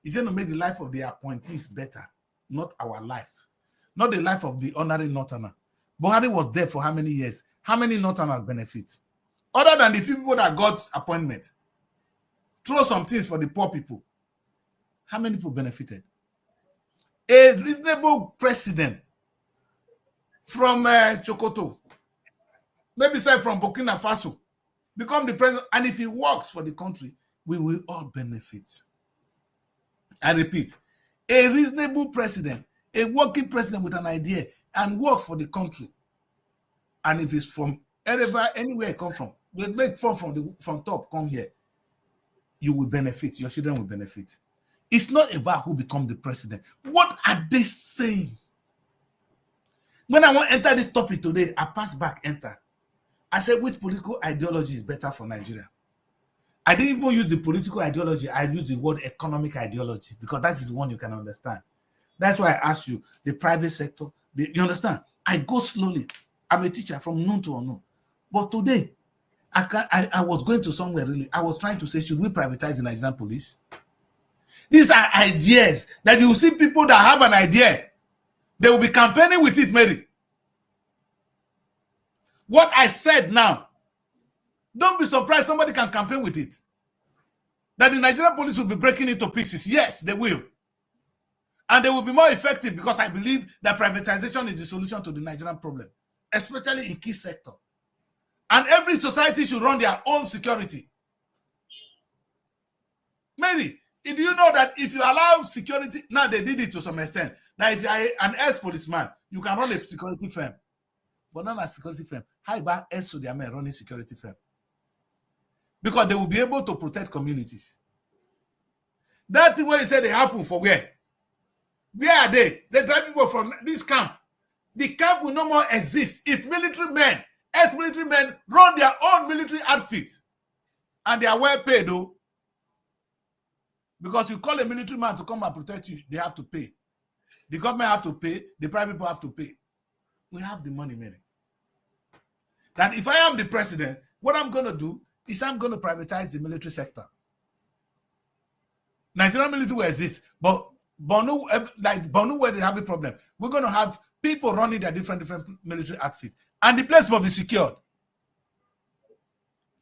It's going to make the life of the appointees better, not our life, not the life of the honorary Northerner. Buhari was there for how many years? How many Northerners benefit? Other than the few people that got appointment, throw some things for the poor people. How many people benefited? A reasonable president from Chokoto, maybe say from Burkina Faso, become the president, and if he works for the country, we will all benefit. I repeat, a reasonable president, a working president with an idea, and work for the country, and if it's from anywhere it come from, we make from top come here, you will benefit. Your children will benefit. It's not about who become the president. What are they saying? When I want to enter this topic today, I pass back, enter. I said, which political ideology is better for Nigeria? I didn't even use the political ideology. I used the word economic ideology because that is the one you can understand. That's why I asked you, the private sector, you understand? I go slowly. I'm a teacher from noon to unknown. But today, I was going to somewhere really. I was trying to say, should we privatize the Nigerian police? These are ideas that you see people that have an idea. They will be campaigning with it, Mary. What I said now, don't be surprised somebody can campaign with it. That the Nigerian police will be breaking into pieces. Yes, they will. And they will be more effective because I believe that privatization is the solution to the Nigerian problem, especially in key sector. And every society should run their own security. Mary, do you know that if you allow security, now they did it to some extent. Now, if you are an ex-policeman, you can run a security firm. But not a security firm. How about ex-soldier-men running security firm? Because they will be able to protect communities. That thing where you say they happen for where? Where are they? They drive people from this camp. The camp will no more exist if military men, ex-military men, run their own military outfit. And they are well paid, though. Because you call a military man to come and protect you, they have to pay. The government have to pay, the private people have to pay. We have the money, Mary. That if I am the president, what I'm going to do is I'm going to privatize the military sector. Nigerian military will exist, but Borno where they have a problem, we're going to have people running their different military outfits. And the place will be secured.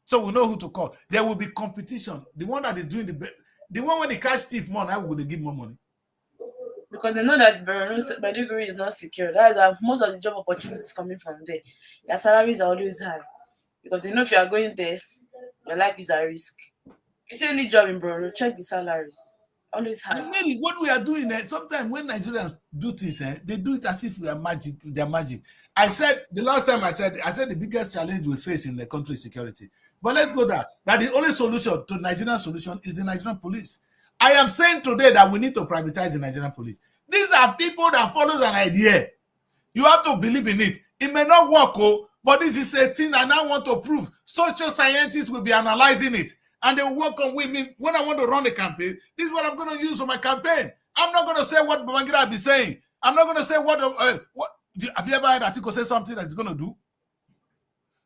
So we know who to call. There will be competition. The one that is doing the one when they catch thief more, now will they give more money? Because they know that Maiduguri is not secure. That's why most of the job opportunities coming from there. Their salaries are always high. Because they know if you are going there, your life is at risk. You see any job in Borno, check the salaries. Always high. And maybe what we are doing, sometimes when Nigerians do things, they do it as if we are magic. They are magic. I said, the last time I said the biggest challenge we face in the country is security. But let's go there. That the only solution to Nigerian solution is the Nigerian police. I am saying today that we need to privatize the Nigerian police. These are people that follow an idea. You have to believe in it. It may not work, but this is a thing I now want to prove. Social scientists will be analyzing it. And they will work on with me. When I want to run a campaign, this is what I'm going to use for my campaign. I'm not going to say what Babangida will be saying. I'm not going to say what have you ever heard Atiku say something that he's going to do?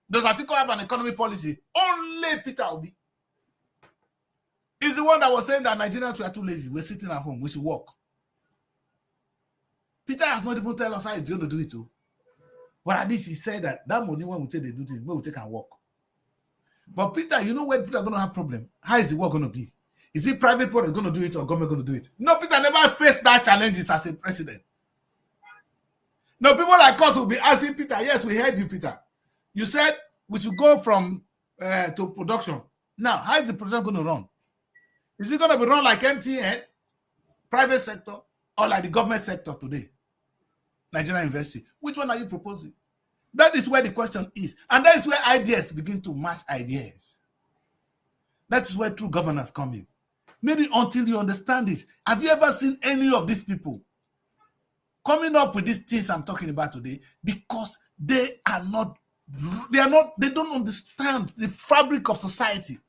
Does Atiku have an economy policy? Only Peter Obi. He's the one that was saying that Nigerians were too lazy. We're sitting at home. We should work. Peter has not even told us how he's going to do it. Too. But at least he said that money, when we take they do things, we will take and work. But Peter, you know when people are going to have problem? How is the work going to be? Is it private people that's going to do it or government going to do it? No, Peter never faced that challenges as a president. No, people like us will be asking Peter, yes, we heard you, Peter. You said we should go from to production. Now, how is the production going to run? Is it going to be run like MTN, private sector, or like the government sector today? Nigerian University. Which one are you proposing? That is where the question is. And that is where ideas begin to match ideas. That is where true governance come in. Maybe until you understand this, have you ever seen any of these people coming up with these things I'm talking about today? Because they don't understand the fabric of society.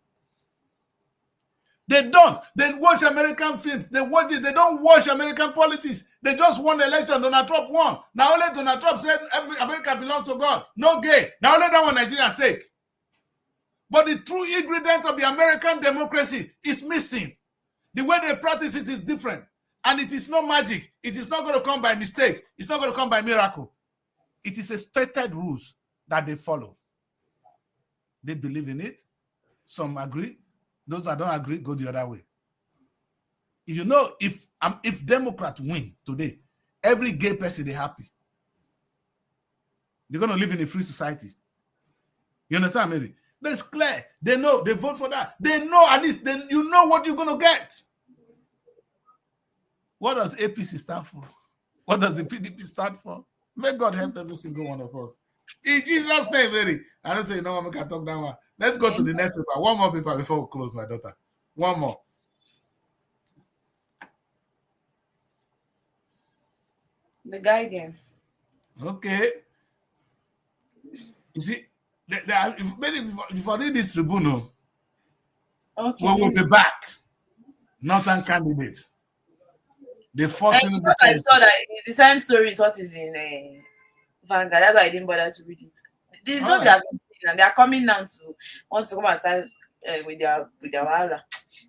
They don't. They watch American films. They watch it. They don't watch American politics. They just won the election. Donald Trump won. Now only Donald Trump said America belongs to God. No gay. Now only that one Nigeria's sake. But the true ingredient of the American democracy is missing. The way they practice it is different. And it is not magic. It is not going to come by mistake. It's not going to come by miracle. It is a stated rules that they follow. They believe in it. Some agree. Those that don't agree go the other way. You know, if Democrats win today, every gay person is happy. They're going to live in a free society. You understand, Mary? That's clear. They know. They vote for that. They know at least. Then you know what you're going to get. What does APC stand for? What does the PDP stand for? May God help every single one of us. In Jesus' name, Mary. I don't say no one can talk that one. Let's go to the next paper. One more paper before we close, my daughter. One more. The Guardian. Okay. You see, if I read this tribunal, Okay. we will be back. Northern candidate. The 14th. I saw that the same story is what is in Vanguard. That's why I didn't bother to read it. This is what they have been saying, and they are coming now to want to come and start with their wahala.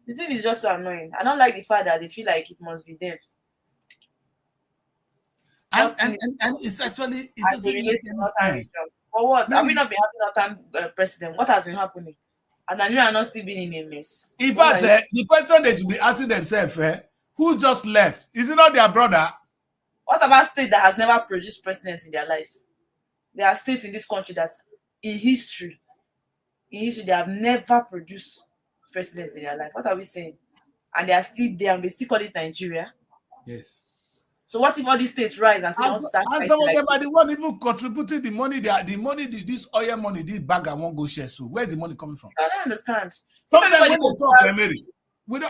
The thing is just so annoying. I don't like the fact that they feel like it must be them. And it's actually it doesn't make any sense. For what? Have we not been having Northern president? What has been happening? And Nigeria are not still being in a mess. In fact, the question they should be asking themselves, who just left? Is it not their brother? What about state that has never produced presidents in their life? There are states in this country that in history they have never produced presidents in their life. What are we saying? And they are still there and they still call it Nigeria. Yes. So what if all these states rise and say, and some of them are the one even contributing the money, this oil money, this bag I won't go share. So where's the money coming from? I don't understand. Sometimes when they talk, Mary,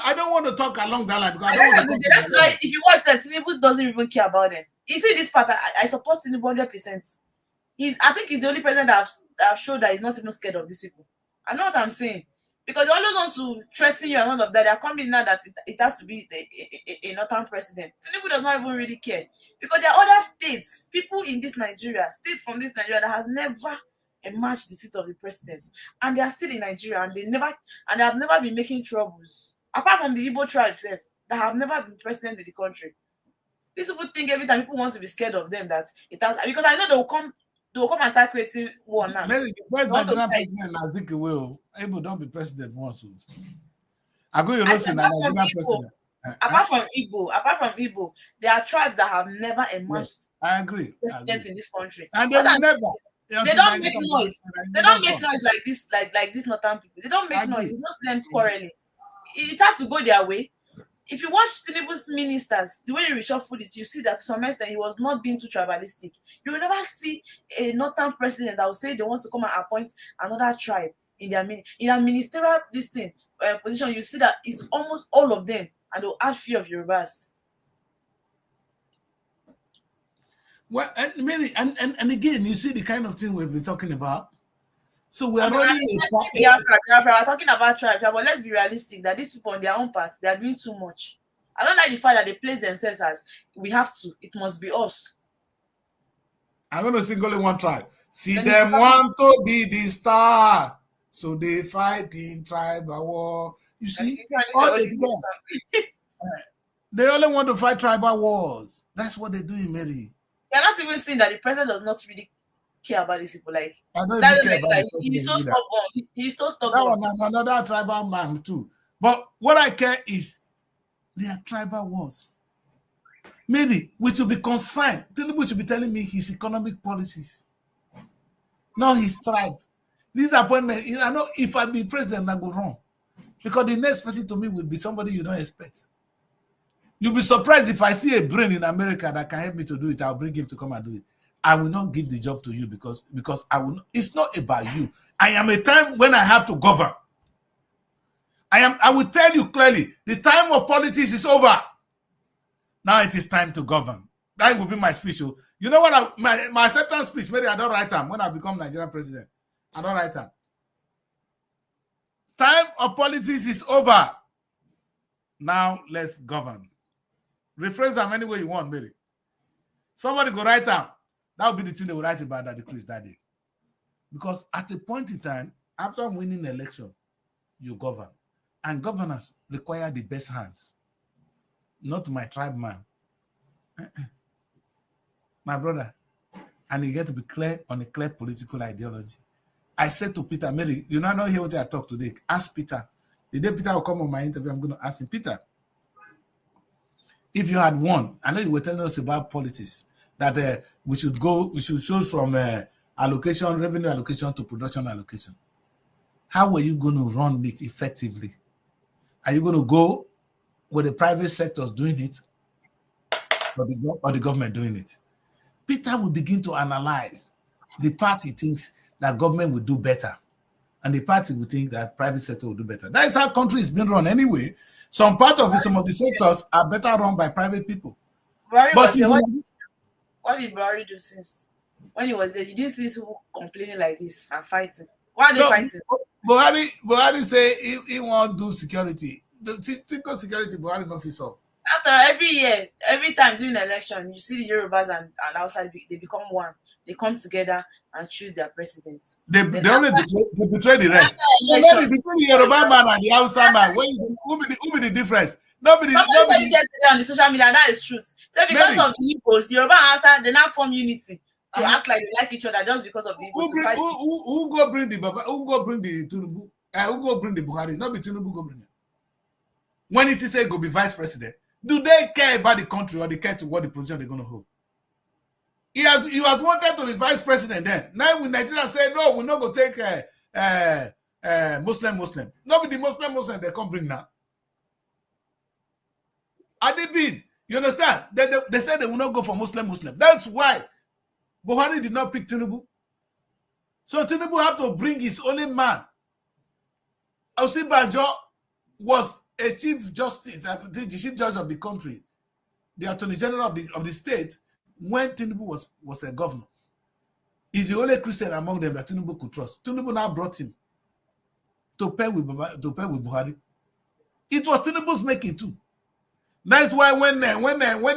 I don't want to talk along that line because I don't want to talk. That's why if you watch that, Tinubu doesn't even care about them. You see this part, I support Tinubu 100%. I think he's the only president that have showed that he's not even scared of these people. I know what I'm saying. Because they always want to threaten you and all of that. They are coming now that it has to be a northern president. Tinubu does not even really care. Because there are other states, people in this Nigeria, states from this Nigeria that has never emerged the seat of the president. And they are still in Nigeria and they have never been making troubles. Apart from the Igbo tribe itself, that have never been president in the country. These people think every time people want to be scared of them that it has, because I know they will come and start creating war now. Mary, the first Nigerian president Azikiwe will able don't be president once. I go, you know, see Nigerian president. Apart from Igbo, there are tribes that have never emerged. Yes, I agree. Presidents in this country, and they will never. They don't make noise. They don't make noise like this, like these northern people. They don't make noise. It's not them quarreling. It has to go their way. If you watch Tinubu's ministers, the way you reshuffle it, you see that to some extent he was not being too tribalistic. You will never see a northern president that will say they want to come and appoint another tribe in their ministerial position. You see that it's almost all of them, and they'll add few of Yorubas. Well, and again, you see the kind of thing we've been talking about. So we are running we're talking about tribe, but let's be realistic that these people on their own part, they are doing too much. I don't like the fact that they place themselves as we have to, it must be us. I'm going to sing only one tribe. See them want to be the star, so they fight in tribal war. You see, all they care. They only want to fight tribal wars. That's what they do in Mary. You're not even seeing that the president does not really care about these people. Like, I don't even care about he's so stubborn. He's so stubborn. That one, another tribal man too. But what I care is they are tribal wars. Maybe we should be concerned. Tinubu should be telling me his economic policies, not his tribe. This appointment, I know if I be president, I go wrong. Because the next person to me will be somebody you don't expect. You'll be surprised if I see a brain in America that can help me to do it. I'll bring him to come and do it. I will not give the job to you because I will. It's not about you. I am a time when I have to govern. I will tell you clearly, the time of politics is over. Now it is time to govern. That will be my speech. You know what? My acceptance speech, maybe I don't write them when I become Nigerian president. I don't write them. Time of politics is over. Now let's govern. Rephrase them any way you want, Mary. Somebody go write them. That will be the thing they will write about that decrease that day. Because at a point in time, after winning the election, you govern. And governors require the best hands. Not my tribe man. My brother. And you get to be clear on a clear political ideology. I said to Peter, Mary, you not hear what I talk today. Ask Peter. The day Peter will come on my interview, I'm going to ask him, Peter, if you had won, I know you were telling us about politics, that we should choose from allocation, revenue allocation to production allocation. How are you going to run it effectively? Are you going to go with the private sectors doing it or the government doing it? Peter will begin to analyze the part he thinks that government will do better and the party will think that private sector will do better. That is how country is being run anyway. Some part of it, some of the sectors are better run by private people. But what did Buhari do since when he was there? You didn't see people complaining like this and fighting. Why are they fighting? Buhari say he won't do security. The typical security Buhari no fit solve. After every year, every time during the election, you see the Yorubas and outside they become one. They come together and choose their president. They only betray the rest. Maybe between the Yoruba man and the Hausa man, who be the difference? Nobody said on the social media, that is truth. So because of the Igbos, Yoruba and Hausa, they now form unity to act like they like each other just because of the Igbos. Who go bring the Tinubu? Who go bring the Buhari? Not be Tinubu go bring it. When it is say go be vice president, do they care about the country or they care to what the position they're going to hold? You had wanted to be vice president then. Now when Nigeria say no, we're not going to take Muslim. Nobody Muslim they can't bring now. Adibin, you understand? They said they will not go for Muslim. That's why Buhari did not pick Tinubu. So Tinubu have to bring his only man. Osinbajo was a chief justice, the chief judge of the country, the attorney general of the state, when Tinubu was a governor. He's the only Christian among them that Tinubu could trust. Tinubu now brought him to pair with Buhari. It was Tinubu's making too. That's why when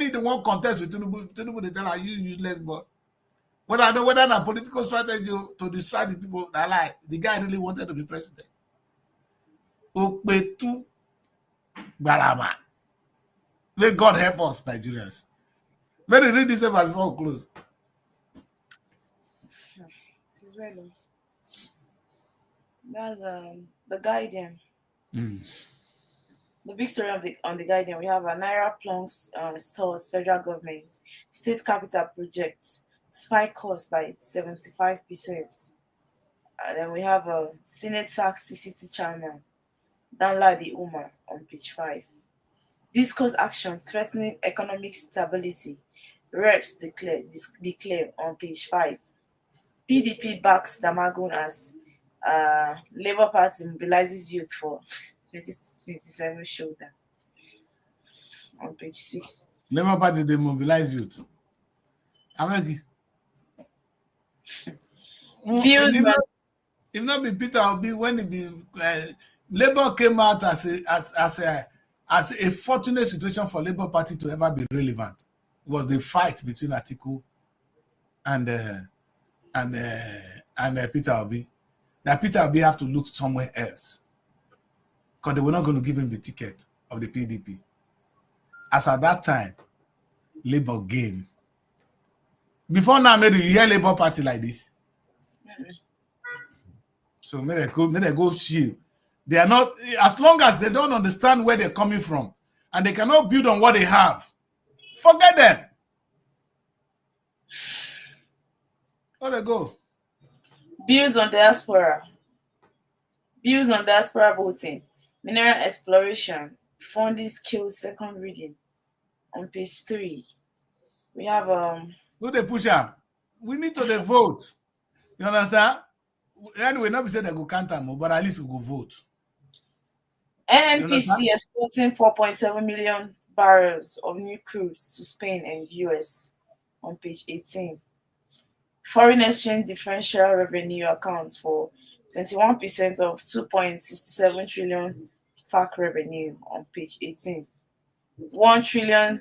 he the one contest with Tinubu they tell her you useless boy. Whether that political strategy to distract the people that lie, the guy really wanted to be president. Okpetu Balaba. May God help us, Nigerians. Let me read this paper before we close. This is well. That's the Guardian. The big story on the Guardian, we have a Naira plunks stores federal government, state capital projects, spike cost by 75%. And then we have a Senate sacks CCT chairman, Danladi Umar on page 5. Discuss action threatening economic stability. Reps declare on page 5. PDP backs Damagun as Labour Party mobilizes youth for 2027 showdown on page 6. Labour Party they mobilize youth. If not be Peter Obi when it be Labour came out as a fortunate situation for Labour Party to ever be relevant. It was a fight between Atiku and Peter Obi. That Peter Obi have to look somewhere else. because they were not going to give him the ticket of the PDP. As at that time, Labour gained. Before now, maybe you hear Labour Party like this. So may they go shield. They are not, as long as they don't understand where they're coming from and they cannot build on what they have, forget them. Where they go? Views on diaspora. Views on diaspora voting. Mineral exploration. Funding skills second reading. On page 3. We have Who they push out? We need to vote. You understand? Anyway, not be said they go count them, but at least we go vote. NNPC exporting 4.7 million barrels of new crude to Spain and US on page 18. Foreign exchange differential revenue accounts for 21% of 2.67 trillion FAC revenue on page 18. $1 trillion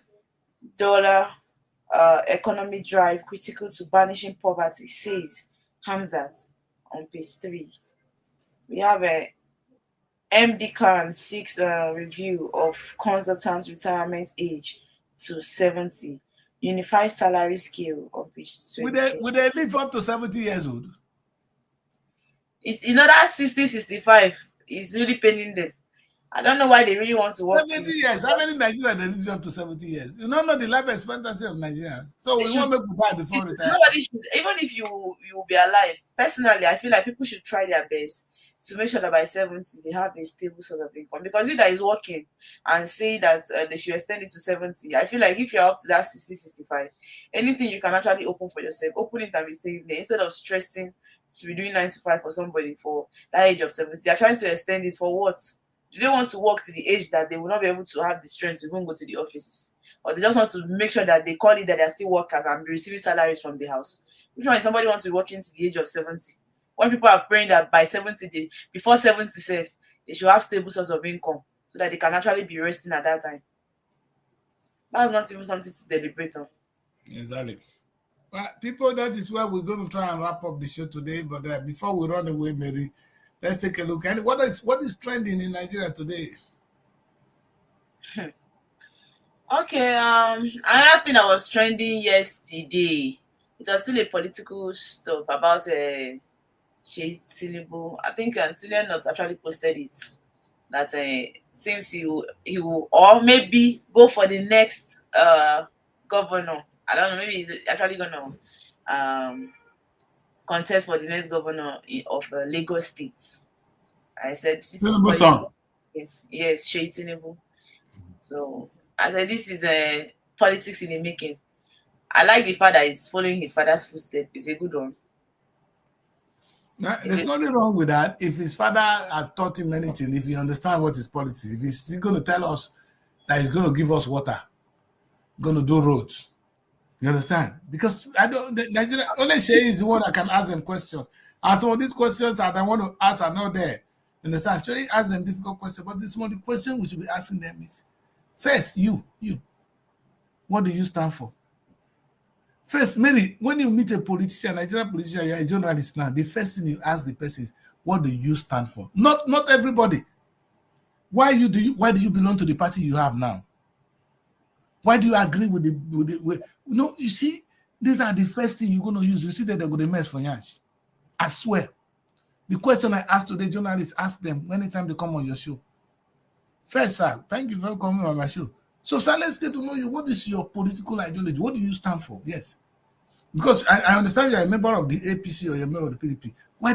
economy drive critical to banishing poverty, says Hamzat on page 3. We have a MD Khan seeks a review of consultants' retirement age to 70. Unified salary scale on page 20. Would they live up to 70 years old? It's that 60, 65 is really paining them. I don't know why they really want to work. 70 years. How many Nigerians they live up to 70 years? You don't know the life expectancy of Nigerians. So we want to make people die before retirement. Nobody should, even if you will be alive. Personally, I feel like people should try their best to make sure that by 70 they have a stable sort of income. Because you that is working and say that they should extend it to 70, I feel like if you're up to that 60, 65, anything you can actually open for yourself, open it and be staying there instead of stressing to be doing 9 to 5 for somebody for that age of 70. They're trying to extend it for what? Do they want to work to the age that they will not be able to have the strength to even go to the offices? Or they just want to make sure that they call it that they're still workers and be receiving salaries from the house? Which one is somebody wants to be working to the age of 70? When people are praying that by 70, before 70, they should have stable source of income so that they can actually be resting at that time. That's not even something to deliberate on. Exactly. Well, people, that is where we're going to try and wrap up the show today. But before we run away, Mary, let's take a look at what is trending in Nigeria today. Okay, another thing that was trending yesterday, it was still a political stuff about Tinubu. I think Tinubu not actually posted it. That seems he will or maybe go for the next governor. I don't know. Maybe he's actually gonna contest for the next governor of Lagos State. I said this is yes, Tinubu. So I said this is politics in the making. I like the fact that he's following his father's footsteps. It's a good one. Now, there's nothing wrong with that. If his father had taught him anything, if he understands what is politics, if he's still going to tell us that he's going to give us water, going to do roads, you understand? Because Nigeria only Shay is the one that can ask them questions. And some of these questions that I want to ask are not there. You understand? Shay asks them difficult questions, but some of the questions we should be asking them is, first, you, what do you stand for? First, Mary, when you meet a politician, Nigerian politician, you're a journalist now, the first thing you ask the person is, what do you stand for? Not everybody. Why do you belong to the party you have now? Why do you agree with you see, these are the first thing you're going to use. You see that they're going to mess for Yash. I swear. The question I ask today, journalists, ask them anytime they come on your show. First, sir, thank you for coming on my show. So, sir, let's get to know you. What is your political ideology? What do you stand for? Yes. Because I understand you're a member of the APC or you're a member of the PDP. Why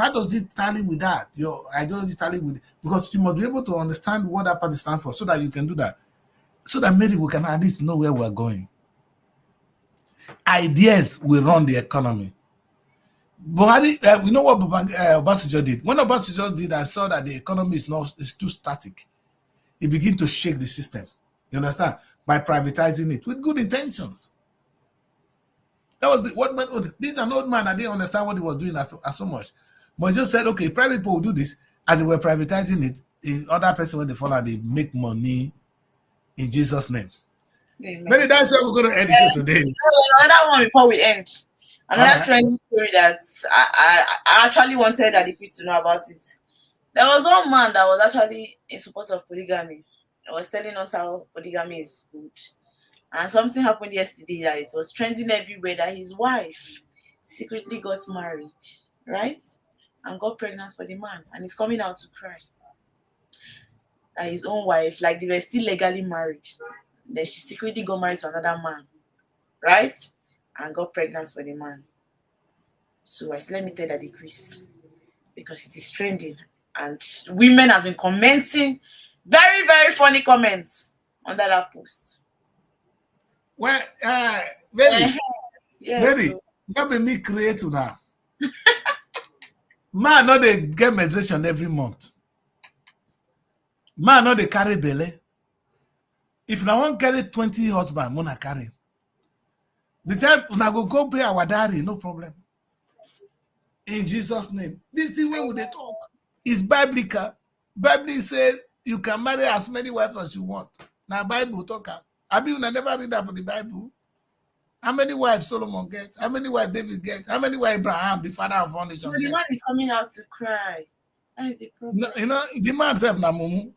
does it tally with that? Your ideology tally with it? Because you must be able to understand what that party stands for so that you can do that. So that maybe we can at least know where we're going. Ideas will run the economy. Buhari, we know what Obasanjo did. When Obasanjo did, I saw that the economy is too static. He began to shake the system. You understand? By privatizing it with good intentions. That was this is an old man that didn't understand what he was doing as so much. But he just said, okay, private people will do this. As they were privatizing it, in other person when they follow, they make money in Jesus' name. Maybe that's why we're going to end the show today. Another one before we end. Another trending story that I actually wanted Adipis to know about it. There was one man that was actually in support of polygamy. He was telling us how polygamy is good. And something happened yesterday that it was trending everywhere that his wife secretly got married, right? And got pregnant for the man. And he's coming out to cry. That his own wife, like they were still legally married. Then she secretly got married to another man, right? And got pregnant for the man. So I said, let me tell her the decrease. Because it is trending. And women have been commenting very, very funny comments under that post. Well, Mary, yes, Mary, so. that be me create now. Man, no, they get menstruation every month. Man, no, they carry belly. If I want carry 20 husband, I carry. The time when I go pay our dowry, no problem. In Jesus' name. This is the way they talk. It's biblical. Bible said you can marry as many wives as you want. Now Bible talk. I mean, I never read that for the Bible. How many wives Solomon gets? How many wives David gets? How many wives Abraham, the father of all nations, gets? The man is coming out to cry. That is the problem. No, you know, the man said, "Namumu."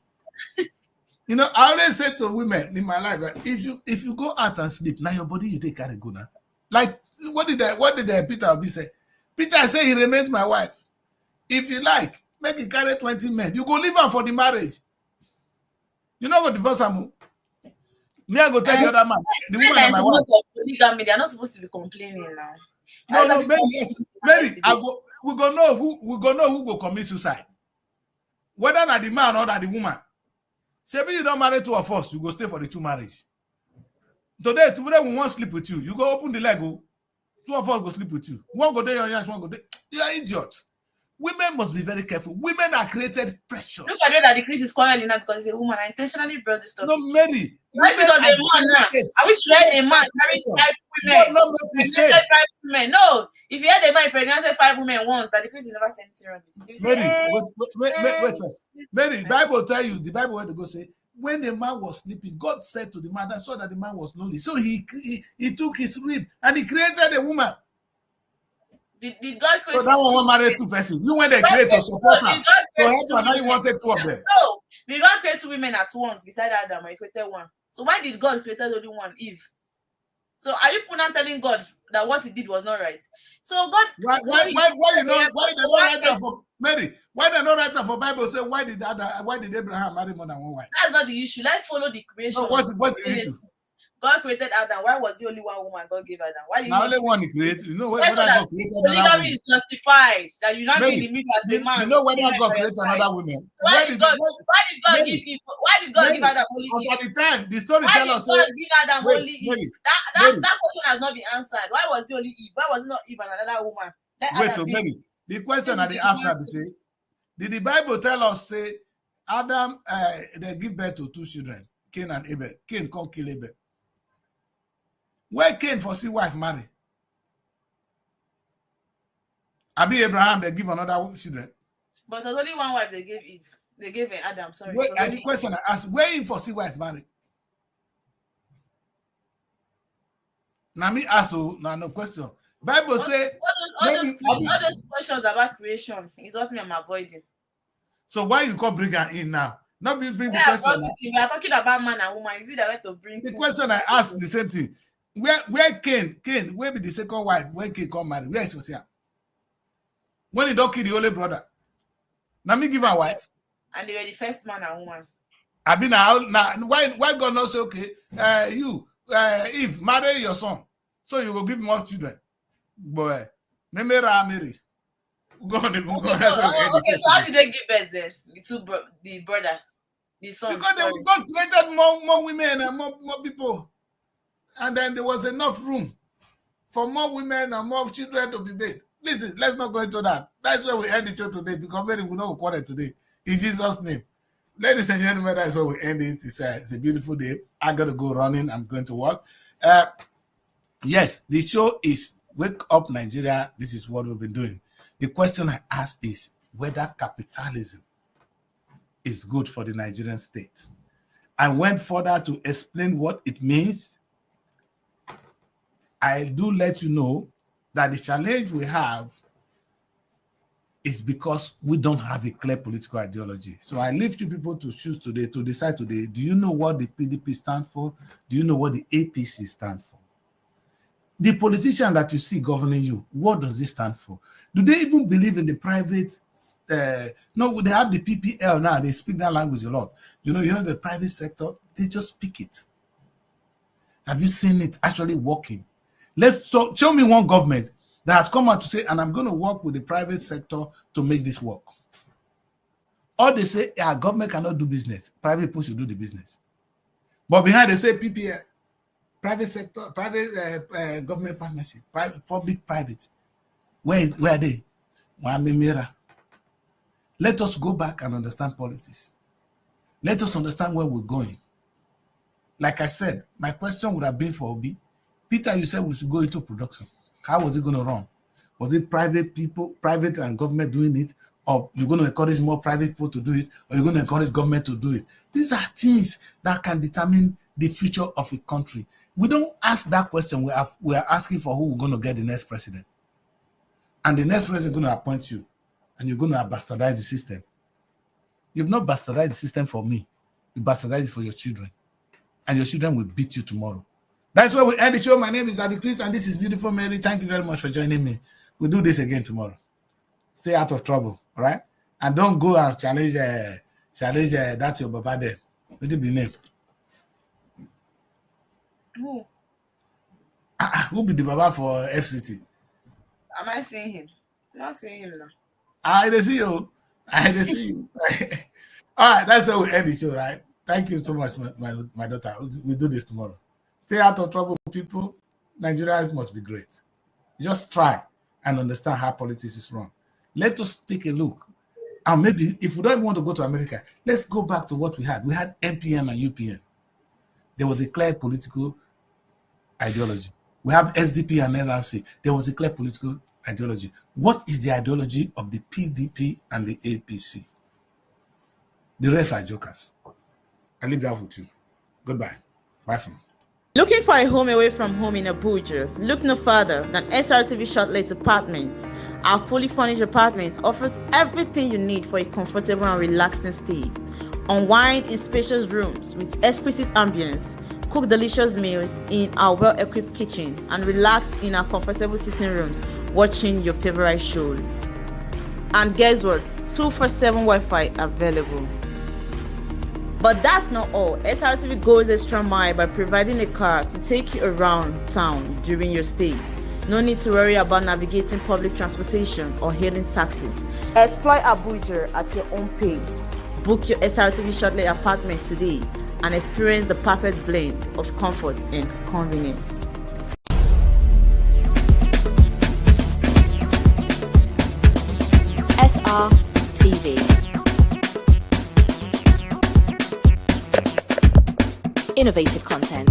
You know, I always say to women in my life that if you go out and sleep, now your body you take carry go now. Like what did Peter Obi say? Peter said he remains my wife. If you like, make it carry 20 men. You go leave her for the marriage. You know what divorce am? Me, I go tell the other man, the woman and my wife. Polygamy, they are not supposed to be complaining now. No, Mary, yes, Mary, we go know who go commit suicide. Whether not the man or not the woman. Say you don't marry two of us, you go stay for the two marriage. Today we won't sleep with you. You go open the leg, go. Two of us go sleep with you. One go there, one go there. You are idiot. Women must be very careful. Women are created precious. Look at that the Chris is quarreling now because he's a woman. I intentionally brought this stuff. No, Mary. Why because a man now? I wish you had a man carrying 5 women. No, pregnanted 5 women. No, if you had a man pregnanted 5 women once, that the Chris will never say anything wrong with Mary, wait first. Mary, the Bible tell you, the Bible where they go say, when the man was sleeping, God said to the man that saw that the man was lonely. So he took his rib and he created a woman. Did God create? So that one married 2 persons. You went there create to support her. So help her, now you want to take 2 of them. No, did God create 2 women at once beside Adam? Or he created 1. So why did God create only 1, Eve? So are you telling God that what he did was not right? So God, why they don't write that for Mary? Why they don't write that for Bible? Say why did Abraham marry more than 1 wife? That's not the issue. Let's follow the creation. No, what's the issue? God created Adam. Why was he only 1 woman God gave Adam? Why did now only 1 he created? You know whether God created polygamy is justified. That you not be in the middle as a man. You know whether God created another woman? Why did God give Adam only Eve? At the time, the story Why tell us. Why did God give Adam only Eve? That question has not been answered. Why was it only Eve? Why was it not Eve and another woman? Wait a minute. The question that they asked now, they say, did the Bible tell us, say, Adam, they give birth to 2 children, Cain and Abel. Cain can't kill Abel. Where Cain for see wife marry? Abi Abraham, they give another children. But it was only 1 wife they gave Eve. They gave Adam, sorry. The question I asked, where he for see wife marry? Now me ask you, no question. Bible say all those questions about creation is what me I'm avoiding. So why you call bring her in now? Not bring the question. We are talking about man and woman. Is it the way to bring the question I asked the same thing? Where Cain, where be the second wife? When Cain come marry? Where is Hosea? When he don't kill the only brother? Now me give her wife. And they were the first man and woman. I been now why God not say okay? Eve marry your son, so you will give more children. Boy, Mary. Go on. So how did they give birth then? The brothers, the sons. Because God created more women and more people, and then there was enough room for more women and more children to be made. Listen, let's not go into that. That's where we end the show today because Mary will not quarter today. In Jesus' name. Ladies and gentlemen, that's where we end it. It's a beautiful day. I got to go running. I'm going to work. Yes, the show is Wake Up Nigeria. This is what we've been doing. The question I asked is whether capitalism is good for the Nigerian state. I went further to explain what it means. I do let you know that the challenge we have is because we don't have a clear political ideology. So I leave you people to choose today, to decide today, do you know what the PDP stand for? Do you know what the APC stand for? The politician that you see governing you, what does it stand for? Do they even believe in the private? No, they have the PPL now. They speak that language a lot. You know, you have the private sector, they just speak it. Have you seen it actually working? Show me one government that has come out to say, and I'm going to work with the private sector to make this work. Or they say, yeah, government cannot do business. Private people should do the business. But behind they say PPL, private sector, private government partnership, public-private. Where are they? Let us go back and understand politics. Let us understand where we're going. Like I said, my question would have been for Obi. Peter, you said we should go into production. How was it going to run? Was it private people, private and government doing it? Or you're going to encourage more private people to do it? Or you're going to encourage government to do it? These are things that can determine the future of a country. We don't ask that question. We are asking for who we're going to get the next president. And the next president is going to appoint you. And you're going to bastardize the system. You've not bastardized the system for me. You bastardize it for your children. And your children will beat you tomorrow. That's where we end the show. My name is Adi Chris, and this is Beautiful Mary. Thank you very much for joining me. We'll do this again tomorrow. Stay out of trouble, all right? And don't go and challenge that's your Baba there. What's the name? Who? Who be the Baba for FCT? Am I seeing him? I'm not seeing him now. I see you. I see you. All right, that's how we end the show, right? Thank you so much, my daughter. We'll do this tomorrow. Stay out of trouble, people. Nigeria must be great. Just try and understand how politics is run. Let us take a look. And maybe if we don't want to go to America, let's go back to what we had. We had NPN and UPN. There was a clear political ideology. We have SDP and NRC. There was a clear political ideology. What is the ideology of the PDP and the APC? The rest are jokers. I leave that with you. Goodbye. Bye for now. Looking for a home away from home in Abuja? Look no further than Srtv Shortlet Apartments. Our fully furnished apartments offers everything you need for a comfortable and relaxing stay. Unwind in spacious rooms with exquisite ambience. Cook delicious meals in our well-equipped kitchen and relax in our comfortable sitting rooms watching your favorite shows. And guess what? 247 Wi-Fi available. But that's not all. Srtv goes extra mile by providing a car to take you around town during your stay. No need to worry about navigating public transportation or hailing taxis. Explore Abuja at your own pace. Book your Srtv Shortlet apartment today and experience the perfect blend of comfort and convenience. Srtv. Innovative content.